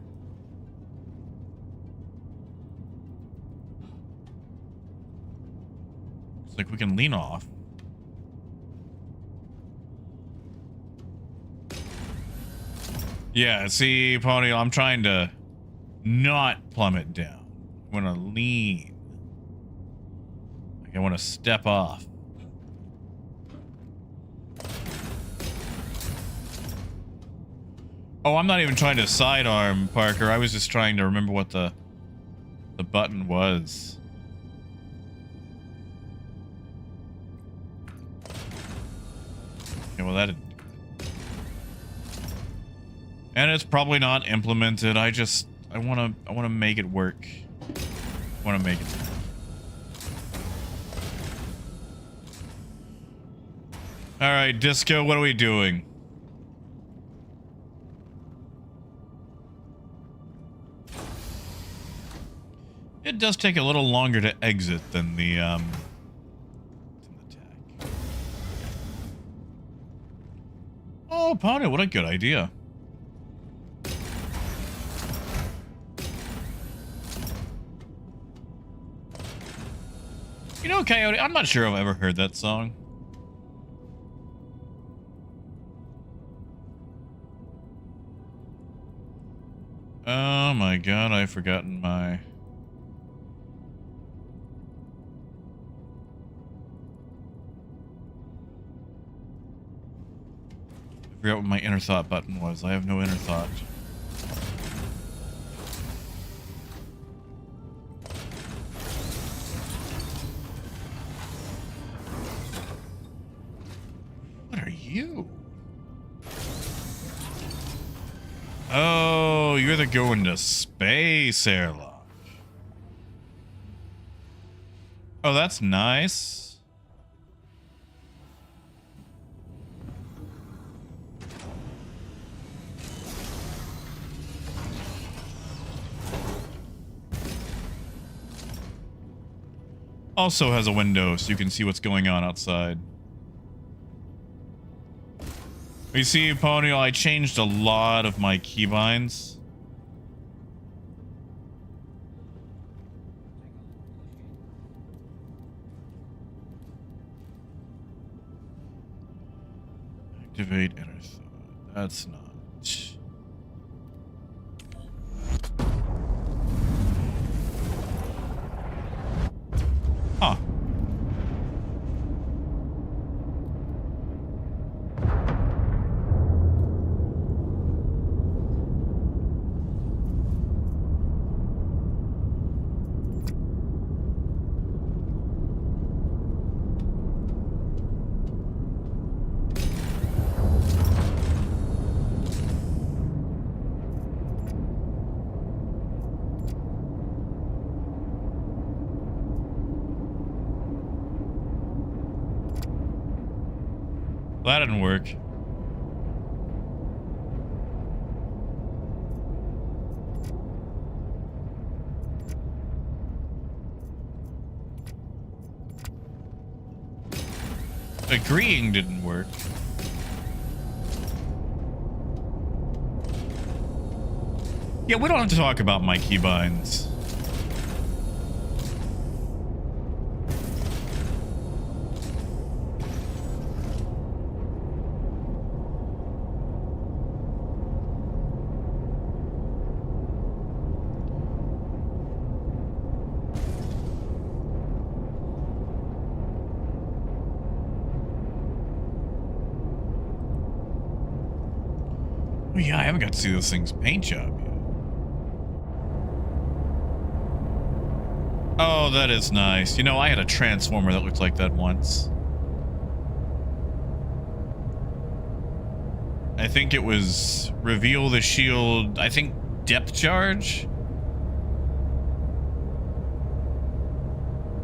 Speaker 1: It's like we can lean off. Yeah, see, Pony, I'm trying to not plummet down. I'm gonna lean. I want to step off. Oh, I'm not even trying to sidearm, Parker. I was just trying to remember what the button was. Okay, well that didn't do it. And it's probably not implemented. I wanna make it work. I wanna make it work. Alright, Disco, what are we doing? It does take a little longer to exit than the tag. Oh, Pony, what a good idea. You know, Coyote, I'm not sure I've ever heard that song. Oh my god, I've forgotten my... I forgot what my inner thought button was. I have no inner thought. What are you? Oh, you're the going to space airlock. Oh, that's nice. Also has a window so you can see what's going on outside. You see, Ponyo, I changed a lot of my keybinds. Activate inner thought. That's not. Huh. Well, that didn't work. Agreeing didn't work. Yeah, we don't have to talk about my keybinds. Oh yeah, I haven't got to see those things paint job yet. Oh, that is nice. You know, I had a transformer that looked like that once. I think it was Reveal the Shield, I think Depth Charge?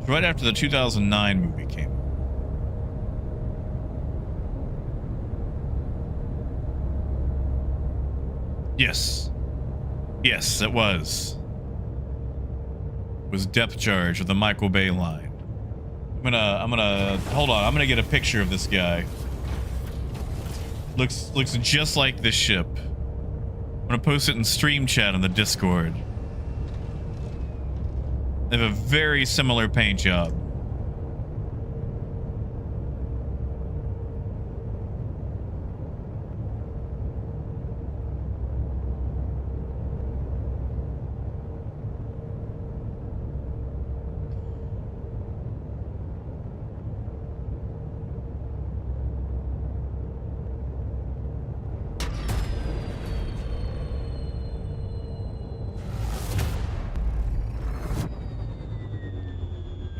Speaker 1: Right after the 2009 movie came out. Yes. Yes, it was. It was Depth Charge with the Michael Bay line. I'm gonna hold on, I'm gonna get a picture of this guy. Looks just like this ship. I'm gonna post it in stream chat on the Discord. They have a very similar paint job.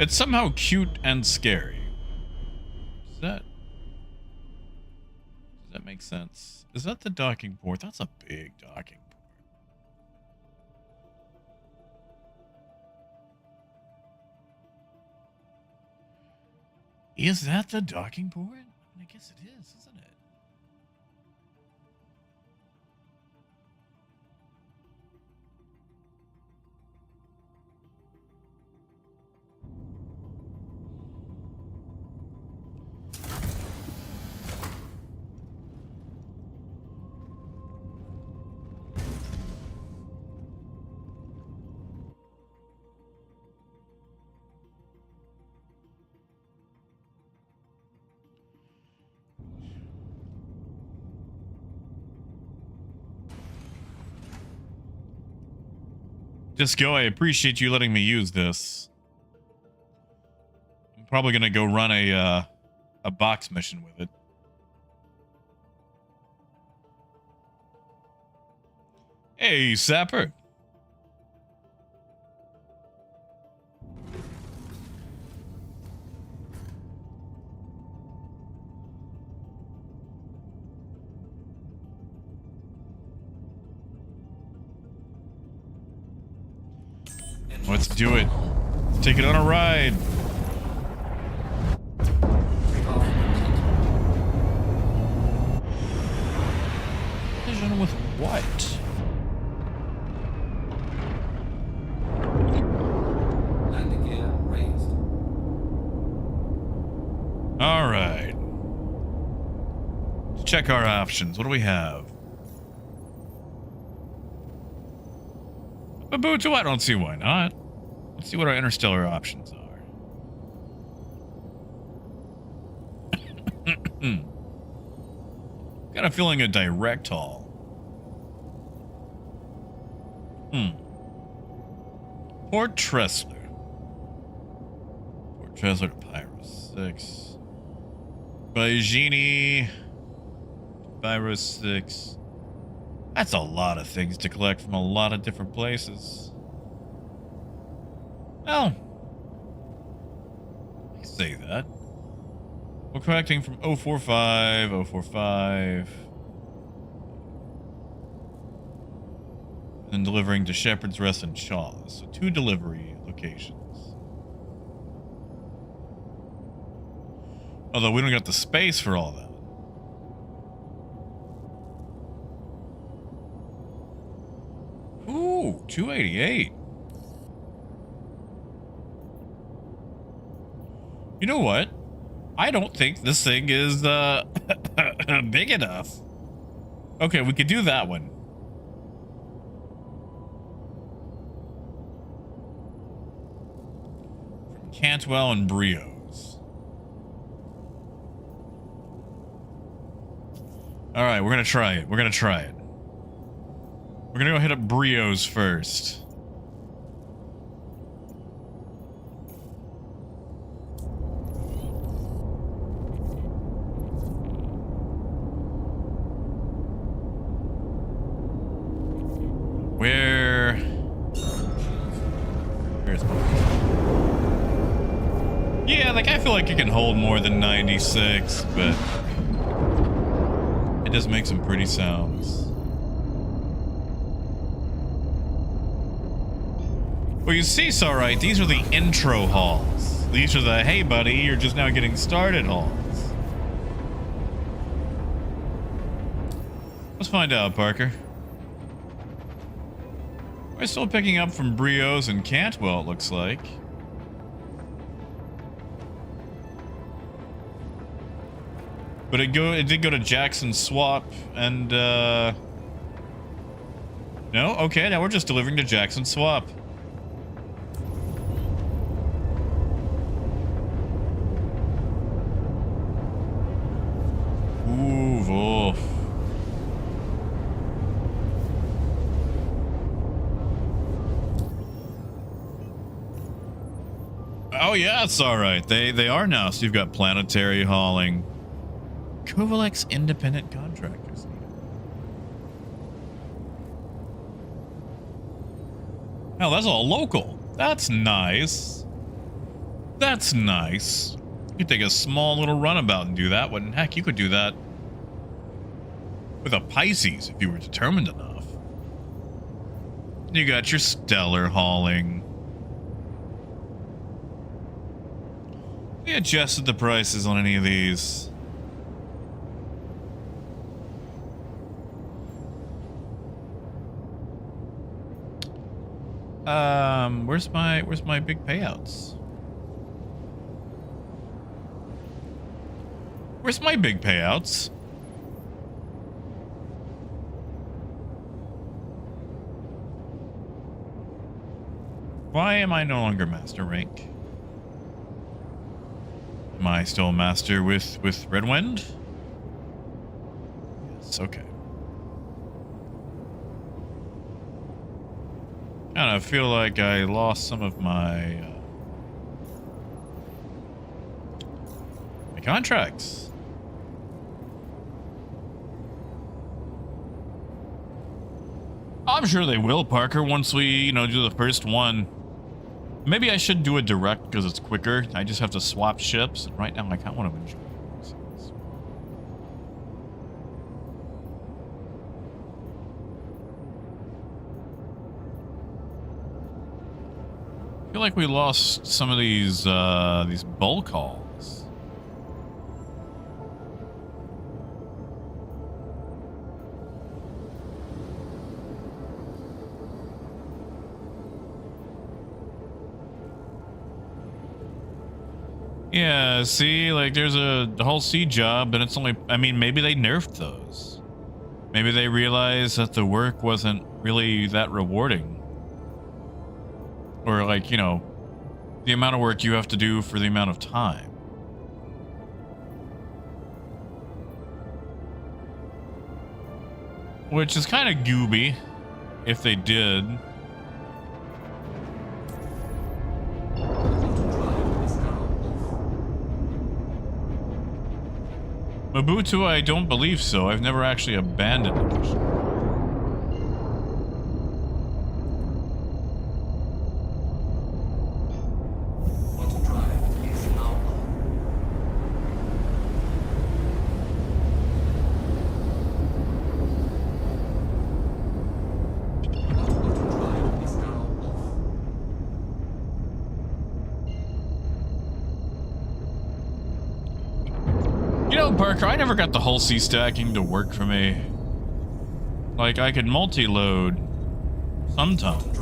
Speaker 1: It's somehow cute and scary. Does that make sense? Is that the docking port? That's a big docking port. Is that the docking port? I guess it is, isn't it? Disco, I appreciate you letting me use this. I'm probably gonna go run a box mission with it. Hey, Sapper. Let's do it. Let's take it on a ride. Vision with what?
Speaker 7: Landing gear raised.
Speaker 1: All right. Let's check our options. What do we have? Babuto, I don't see why not. Let's see what our interstellar options are. Got a feeling a direct haul. Port Tressler. Port Tressler to Pyrus 6. Baigini to Pyrus 6. That's a lot of things to collect from a lot of different places. Well, I say that. We're collecting from 045, 045. And delivering to Shepherd's Rest and Shaw's. So 2 delivery locations. Although we don't got the space for all that. Ooh, 288. You know what? I don't think this thing is big enough. Okay, we could do that one. From Cantwell and Brios. All right, we're gonna try it. We're gonna try it. We're gonna go hit up Brios first. Where's yeah, like I feel like it can hold more than 96, but it does make some pretty sounds. Well, you see, it's all right. These are the intro hauls. These are the, hey, buddy, you're just now getting started hauls. Let's find out, Parker. We're still picking up from Brios and Cantwell, it looks like. But it did go to Jackson Swap and, no? Okay, now we're just delivering to Jackson Swap. Ooh, Wolf. Oh yeah, it's all right. They are now. So you've got planetary hauling, Kovalex independent contractors. Now that's all local. That's nice. That's nice. You could take a small little runabout and do that one. Heck, you could do that with a Pisces if you were determined enough. You got your stellar hauling. We adjusted the prices on any of these. Where's my big payouts? Where's my big payouts? Why am I no longer master rank? Am I still master with Redwind? Yes, okay. Kind of feel like I lost some of my my contracts. I'm sure they will, Parker, once we, do the first one. Maybe I should do it direct because it's quicker. I just have to swap ships. Right now, I kind of want to enjoy it. I feel like we lost some of these bull calls. Yeah, see, like there's the whole C job, and it's only, I mean, maybe they nerfed those. Maybe they realized that the work wasn't really that rewarding. Or like, the amount of work you have to do for the amount of time. Which is kind of gooby, if they did. Mobutu, I don't believe so. I've never actually abandoned the mission. Parker, I never got the hull C stacking to work for me. Like, I could multi-load sometimes.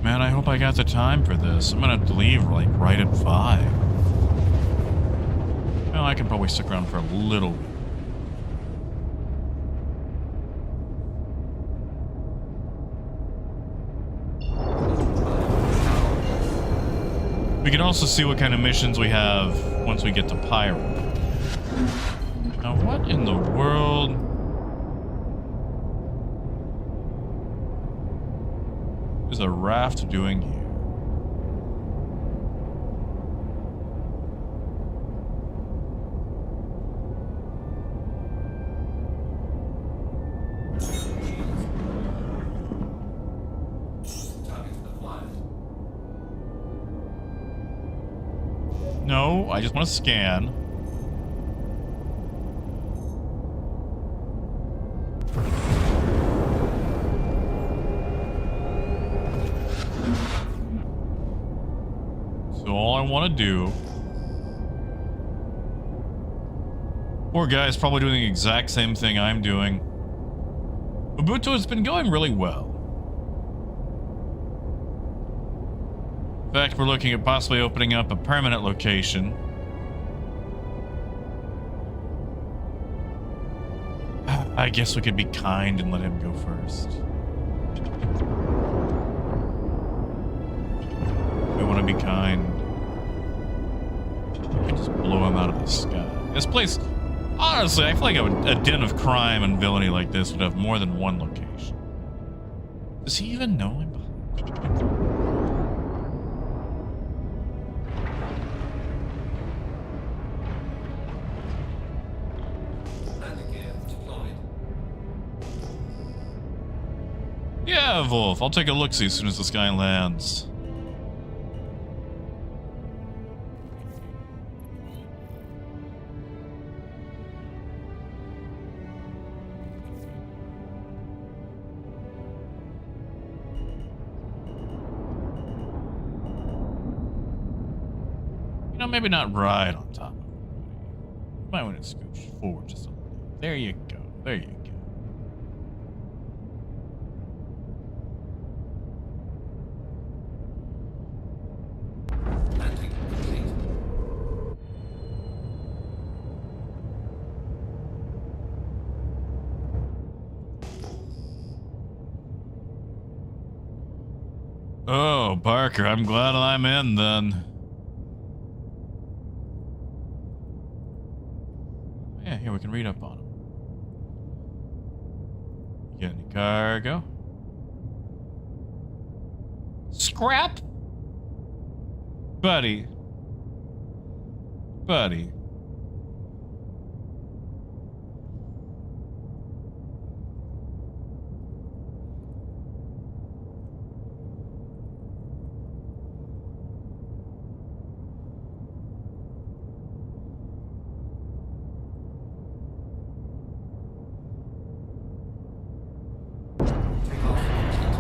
Speaker 1: Man, I hope I got the time for this. I'm gonna have to leave like right at 5. Well, I can probably stick around for a little bit. We can also see what kind of missions we have once we get to Pyro. Now, what in the world? Is a raft doing here? No, I just want to scan. So all I want to do... Poor guy's probably doing the exact same thing I'm doing. Ubuntu has been going really well. In fact, we're looking at possibly opening up a permanent location. I guess we could be kind and let him go first. We want to be kind. I just blow him out of the sky. This place, honestly, I feel like a den of crime and villainy like this would have more than one location. Does he even know him? Yeah, Wolf. I'll take a look-see as soon as this guy lands. You know, maybe not right on top of it. You might want to scooch forward just a little. There you go. There you go.
Speaker 7: Landing complete.
Speaker 1: Oh, Parker, I'm glad I'm in then. Yeah, here we can read up on him. You got any cargo? Scrap? Buddy. Buddy.
Speaker 7: Takeoff complete.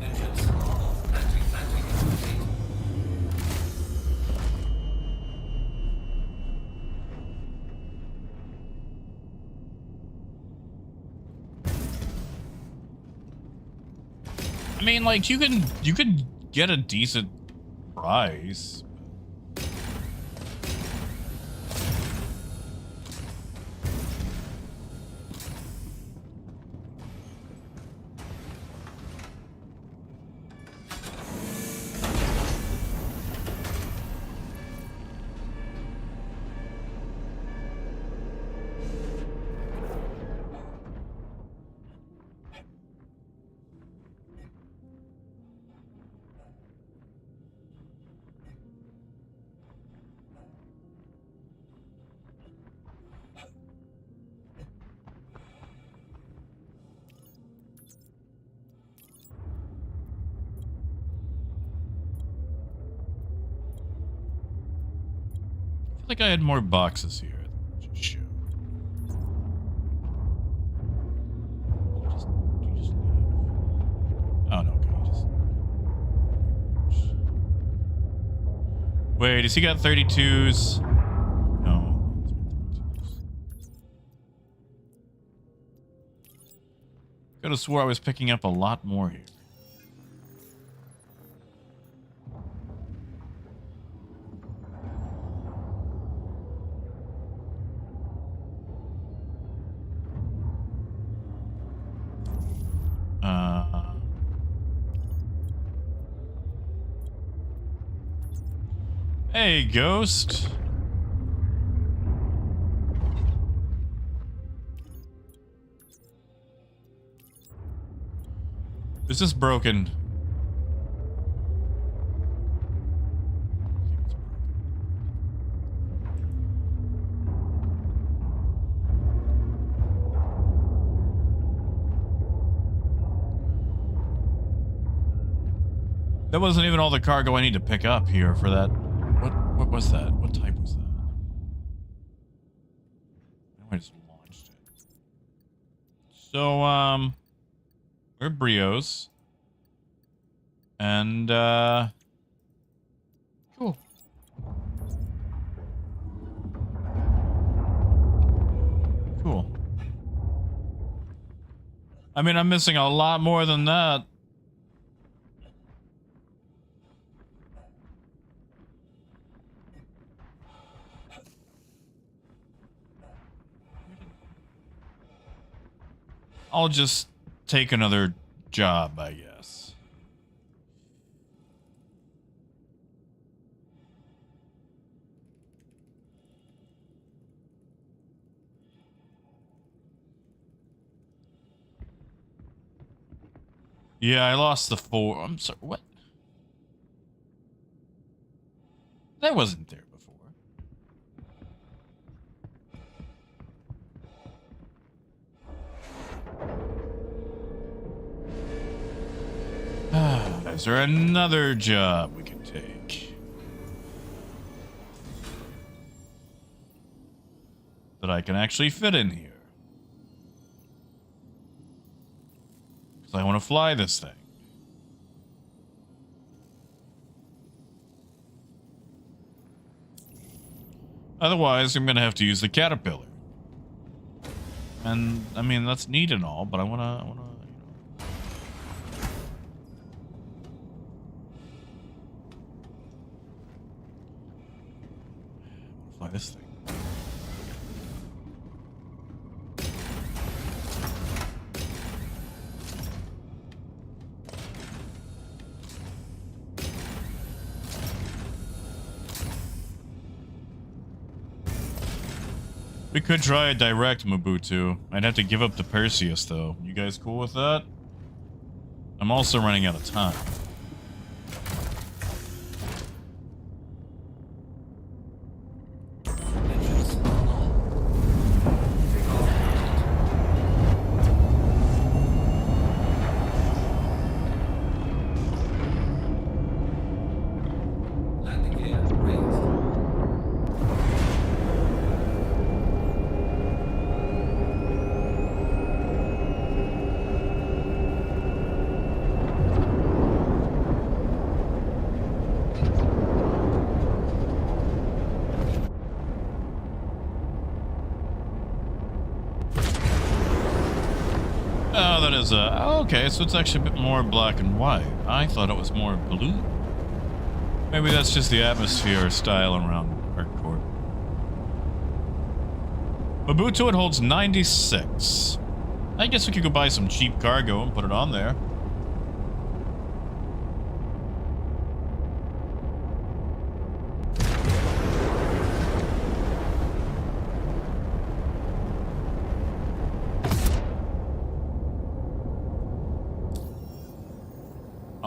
Speaker 7: Engines normal. Landing complete.
Speaker 1: I mean, like, you could get a decent price. I feel like I had more boxes here than it just showed. Did you just leave? Oh, no, okay, you just... Wait, has he got 32s? No. Could have swore I was picking up a lot more here. Hey, Ghost. Is this broken? That wasn't even all the cargo I need to pick up here for that. What was that? What type was that? I just launched it. So, we're Brios. And, cool. Cool. I mean, I'm missing a lot more than that. I'll just take another job, I guess. Yeah, I lost the 4. I'm sorry, what? That wasn't there before. Is there another job we can take? That I can actually fit in here? Because I want to fly this thing. Otherwise, I'm going to have to use the caterpillar. And, I mean, that's neat and all, but I want to, you know. Fly this thing. We could try a direct Mobutu. I'd have to give up the Perseus, though. You guys cool with that? I'm also running out of time.
Speaker 7: Engines on. Landing gear raised.
Speaker 1: Oh, that is okay, so it's actually a bit more black and white. I thought it was more blue. Maybe that's just the atmosphere style around Hardcore. Mobutu, it holds 96. I guess we could go buy some cheap cargo and put it on there.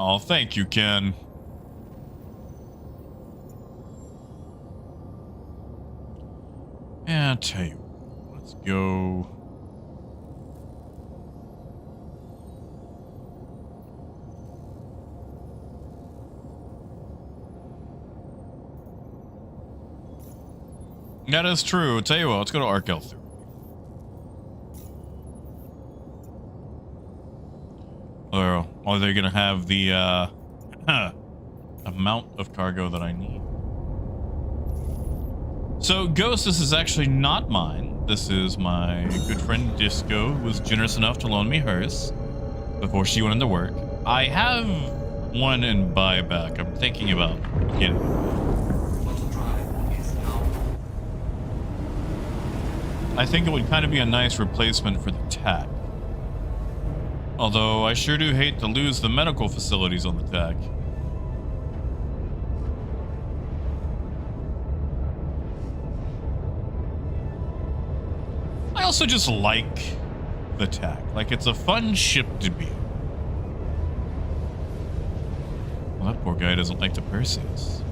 Speaker 1: Oh, thank you, Ken. Yeah, I'll tell you what, let's go. That is true. I'll tell you what, let's go to Arkel 3. Or are they gonna have the amount of cargo that I need? So, Ghost, this is actually not mine. This is my good friend Disco, who was generous enough to loan me hers before she went into work. I have one in buyback. I'm thinking about getting it.
Speaker 7: Throttle drive is now.
Speaker 1: I think it would kind of be a nice replacement for the TAC. Although, I sure do hate to lose the medical facilities on the TAC. I also just like the TAC. Like, it's a fun ship to be. Well, that poor guy doesn't like the Perseus.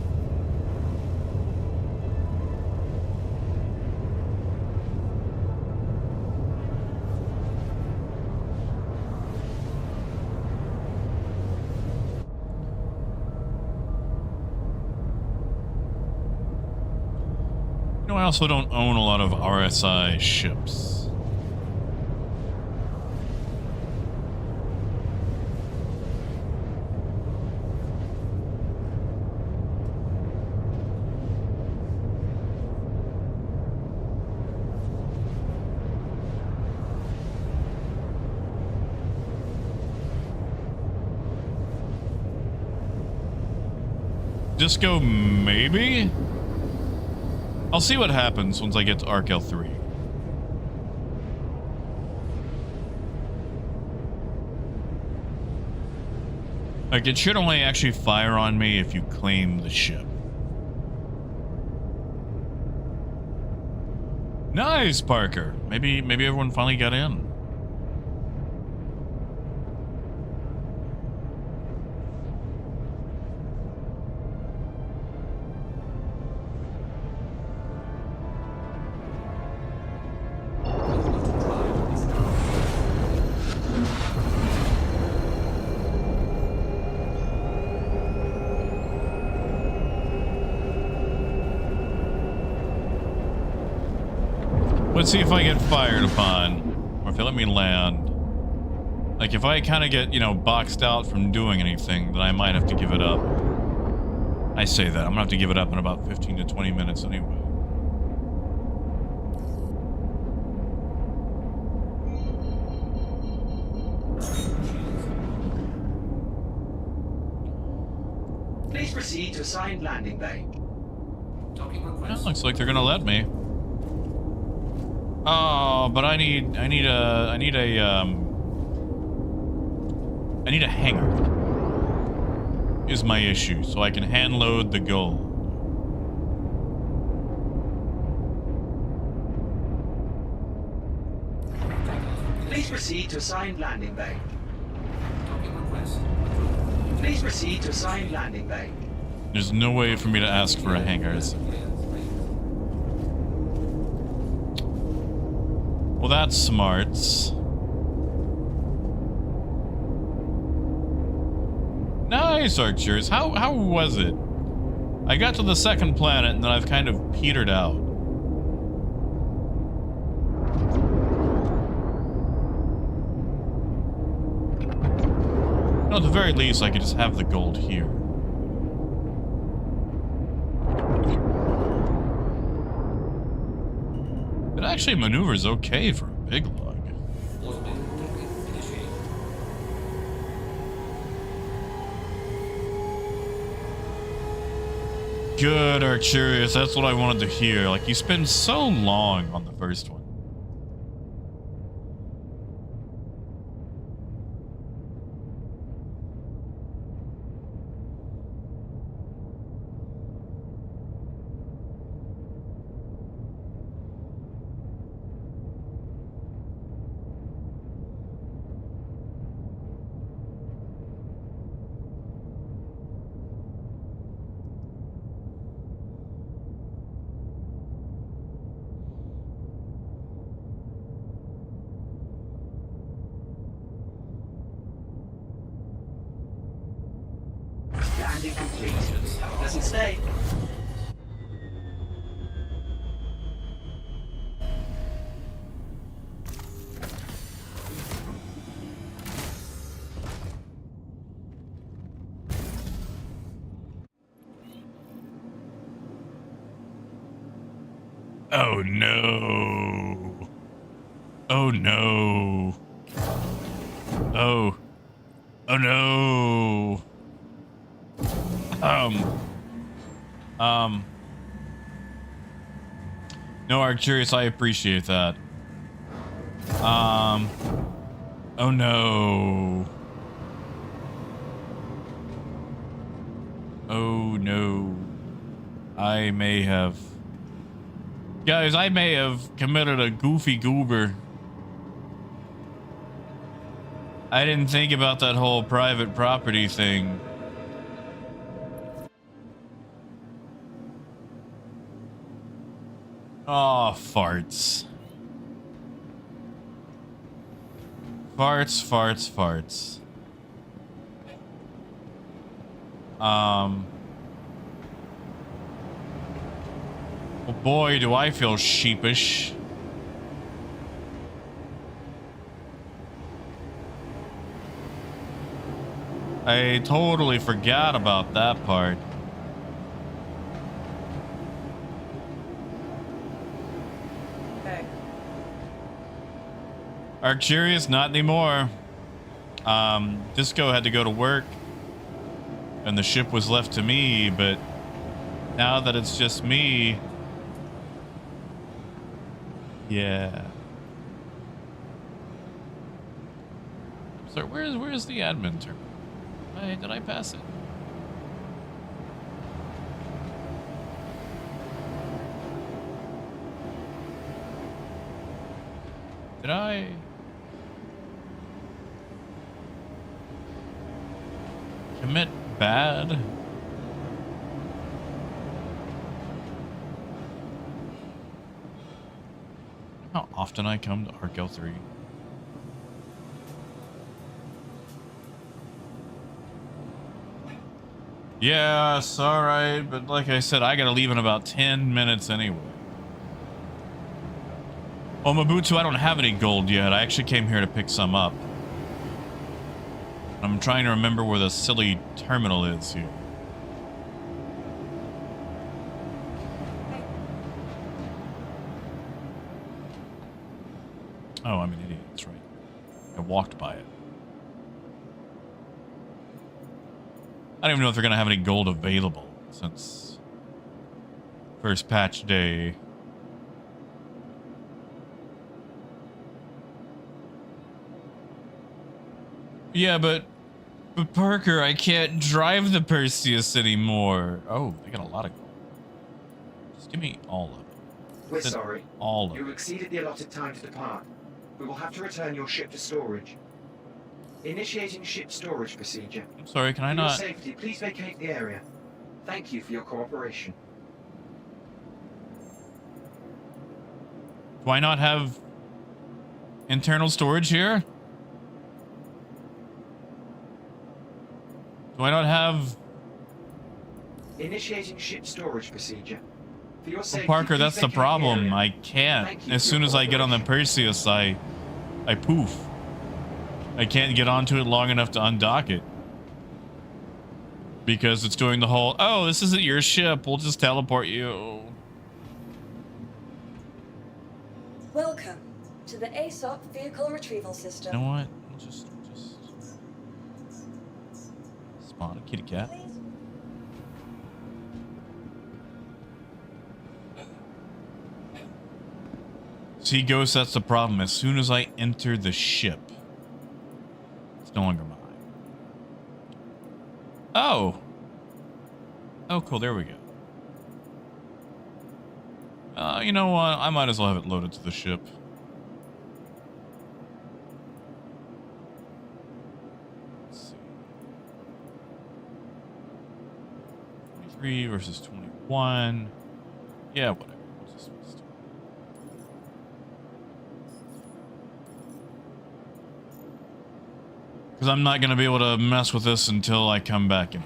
Speaker 1: You know, I also don't own a lot of RSI ships. Disco, maybe? I'll see what happens once I get to Arkel 3. Like, it should only actually fire on me if you claim the ship. Nice, Parker. Maybe everyone finally got in. Let's see if I get fired upon, or if they let me land. Like, if I kind of get, you know, boxed out from doing anything, then I might have to give it up. I say that. I'm gonna have to give it up in about 15 to 20 minutes anyway.
Speaker 3: Please proceed to assigned landing bay.
Speaker 7: Docking request.
Speaker 1: Well, looks like they're gonna let me. Oh, but I need a hangar. Is my issue, so I can hand load the gold.
Speaker 3: Please proceed to assigned landing bay.
Speaker 7: Docking request.
Speaker 3: Please proceed to assigned landing bay.
Speaker 1: There's no way for me to ask for a hangar. Well, that's smarts. Nice, Archers. How was it? I got to the second planet and then I've kind of petered out. At the very least, I could just have the gold here. It actually maneuvers okay for a big lug.
Speaker 7: Orbital docking initiated.
Speaker 1: Good, Arcturus. That's what I wanted to hear. Like, you spend so long on the first one.
Speaker 3: Landing complete. Doesn't stay.
Speaker 1: Oh no. Oh no. Oh. Oh no. No, Arcturus, I appreciate that. Oh no. Oh no. I may have... Guys, I may have committed a goofy goober. I didn't think about that whole private property thing. Oh, farts. Farts, farts, farts. Oh boy, do I feel sheepish. I totally forgot about that part. Arcturus, not anymore. Disco had to go to work and the ship was left to me, but now that it's just me, yeah. So where's the admin terminal? Did I pass it? Did I? Commit bad? How often I come to Arc L3? Yes, alright, but like I said, I gotta leave in about 10 minutes anyway. Well, Mabutu, I don't have any gold yet. I actually came here to pick some up. I'm trying to remember where the silly terminal is here. Oh, I'm an idiot. That's right. I walked by it. I don't even know if they're going to have any gold available since first patch day. Yeah, but Parker, I can't drive the Perseus anymore. Oh, they got a lot of gold. Just give me all of it.
Speaker 3: We're sorry.
Speaker 1: All of
Speaker 3: You've
Speaker 1: it.
Speaker 3: exceeded the allotted time to depart. We will have to return your ship to storage. Initiating ship storage procedure.
Speaker 1: I'm sorry, can I
Speaker 3: For
Speaker 1: not?
Speaker 3: your safety, please vacate the area. Thank you for your cooperation.
Speaker 1: Do I not have internal storage here? Do I not have...
Speaker 3: Initiating ship storage procedure. For your
Speaker 1: Well,
Speaker 3: safety,
Speaker 1: Parker,
Speaker 3: please
Speaker 1: that's the
Speaker 3: vacate
Speaker 1: problem.
Speaker 3: area.
Speaker 1: I
Speaker 3: Thank
Speaker 1: can't.
Speaker 3: you
Speaker 1: As
Speaker 3: for
Speaker 1: soon
Speaker 3: your
Speaker 1: as I get on the
Speaker 3: cooperation.
Speaker 1: Perseus, I poof. I can't get onto it long enough to undock it. Because it's doing the whole, oh, this isn't your ship. We'll just teleport you.
Speaker 2: Welcome to the ASOP vehicle retrieval
Speaker 1: You
Speaker 2: system.
Speaker 1: know what? We'll just spawn a kitty cat.
Speaker 2: Please.
Speaker 1: See, Ghost, that's the problem. As soon as I enter the ship, it's no longer mine. Oh. Oh, cool. There we go. You know what? I might as well have it loaded to the ship. Let's see. 23 versus 21. Yeah, whatever. We'll just do it. Because I'm not going to be able to mess with this until I come back in.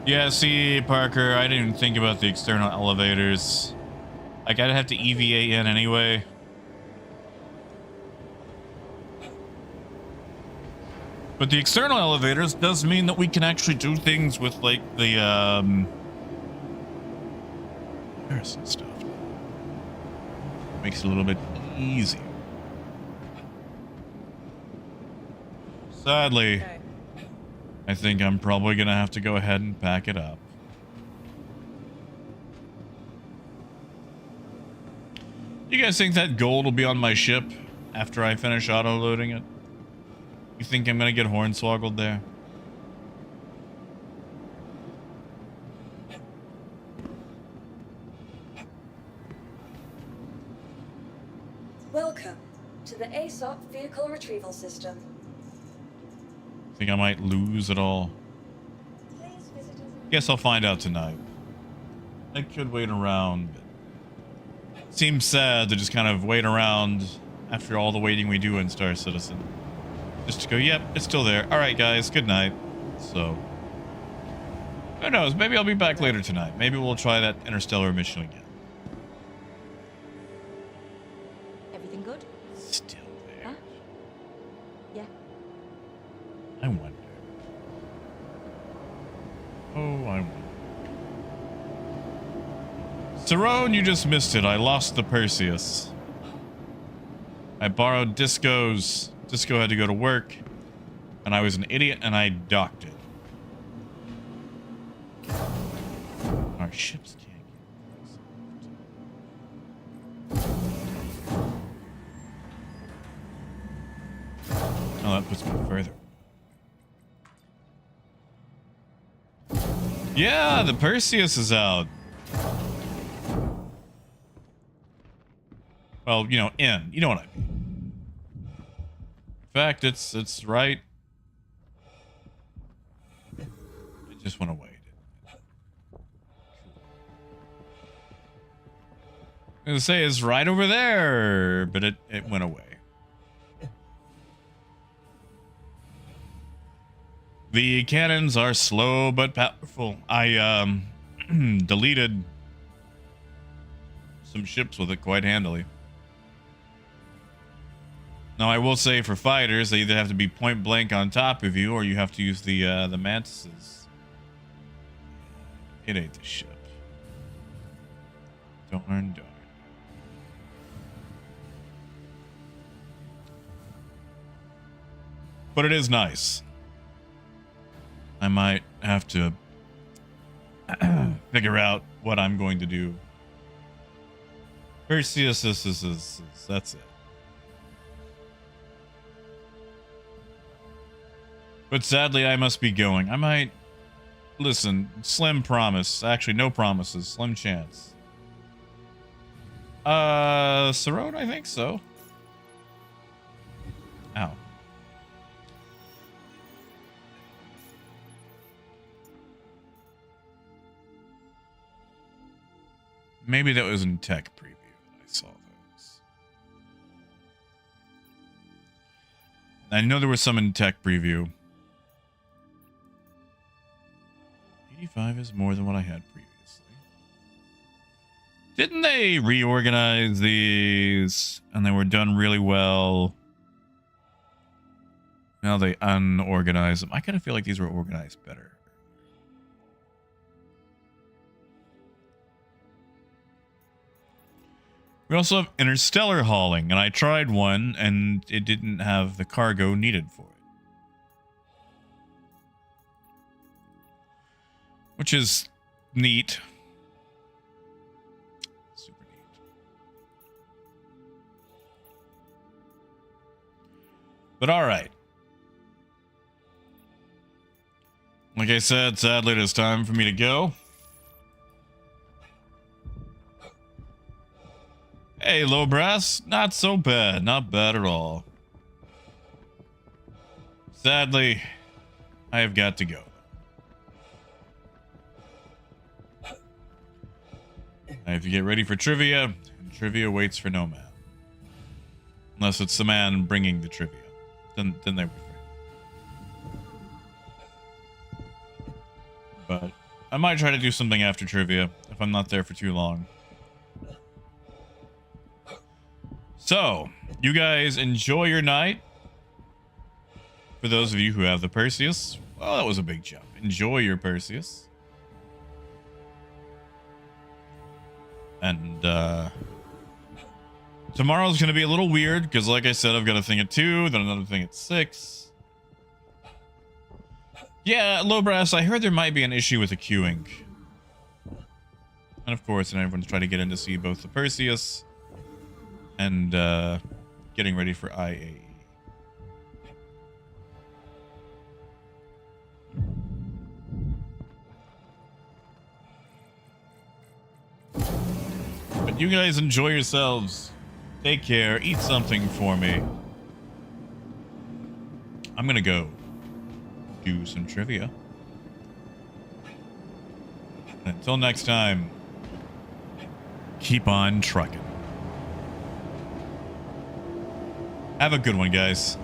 Speaker 1: Yeah, see, Parker, I didn't think about the external elevators. Like, I'd have to EVA in anyway. But the external elevators does mean that we can actually do things with, like, the, comparison stuff. Makes it a little bit easier. Sadly, I think I'm probably gonna have to go ahead and pack it up. You guys think that gold will be on my ship after I finish auto-loading it? You think I'm gonna get hornswoggled there?
Speaker 2: Welcome to the ASOP vehicle retrieval system.
Speaker 1: Think I might lose it all?
Speaker 2: Please visit us.
Speaker 1: Guess I'll find out tonight. I could wait around. But seems sad to just kind of wait around after all the waiting we do in Star Citizen. Just to go, yep, it's still there. All right, guys, good night. So, who knows? Maybe I'll be back later tonight. Maybe we'll try that interstellar mission again.
Speaker 9: Everything good?
Speaker 1: Still there.
Speaker 9: Huh? Yeah.
Speaker 1: I wonder. Oh, I wonder. Cerrone, you just missed it. I lost the Perseus. I borrowed Disco's. Disco had to go to work. And I was an idiot and I docked it. Our ships can't get. Oh, that puts me further. Yeah, the Perseus is out. Well, you know, you know what I mean. In fact, it's right. It just went away. I was gonna say it's right over there, but it went away. The cannons are slow but powerful. I deleted some ships with it quite handily. Now, I will say for fighters, they either have to be point blank on top of you, or you have to use the mantises. It ain't the ship. Darn. But it is nice. I might have to figure out what I'm going to do. Perseus, that's it. But sadly, I must be going. I might... Listen, slim promise. Actually, no promises. Slim chance. Sarone, I think so. Ow. Maybe that was in tech preview that I saw those. I know there was some in tech preview. 85 is more than what I had previously. Didn't they reorganize these and they were done really well? Now they unorganize them. I kind of feel like these were organized better. We also have interstellar hauling, and I tried one and it didn't have the cargo needed for it. Which is neat. Super neat. But all right. Like I said, sadly, it is time for me to go. Hey, low brass. Not so bad. Not bad at all. Sadly, I have got to go. I have to get ready for trivia, and trivia waits for no man. Unless it's the man bringing the trivia. Then they were free. But I might try to do something after trivia if I'm not there for too long. So, you guys enjoy your night. For those of you who have the Perseus, well, that was a big jump. Enjoy your Perseus. And tomorrow's going to be a little weird because, like I said, I've got a thing at 2, then another thing at 6. Yeah, low brass, I heard there might be an issue with the queuing. And of course, and everyone's trying to get in to see both the Perseus and getting ready for IAEve. But you guys enjoy yourselves. Take care. Eat something for me. I'm gonna go do some trivia. Until next time, keep on trucking. Have a good one, guys.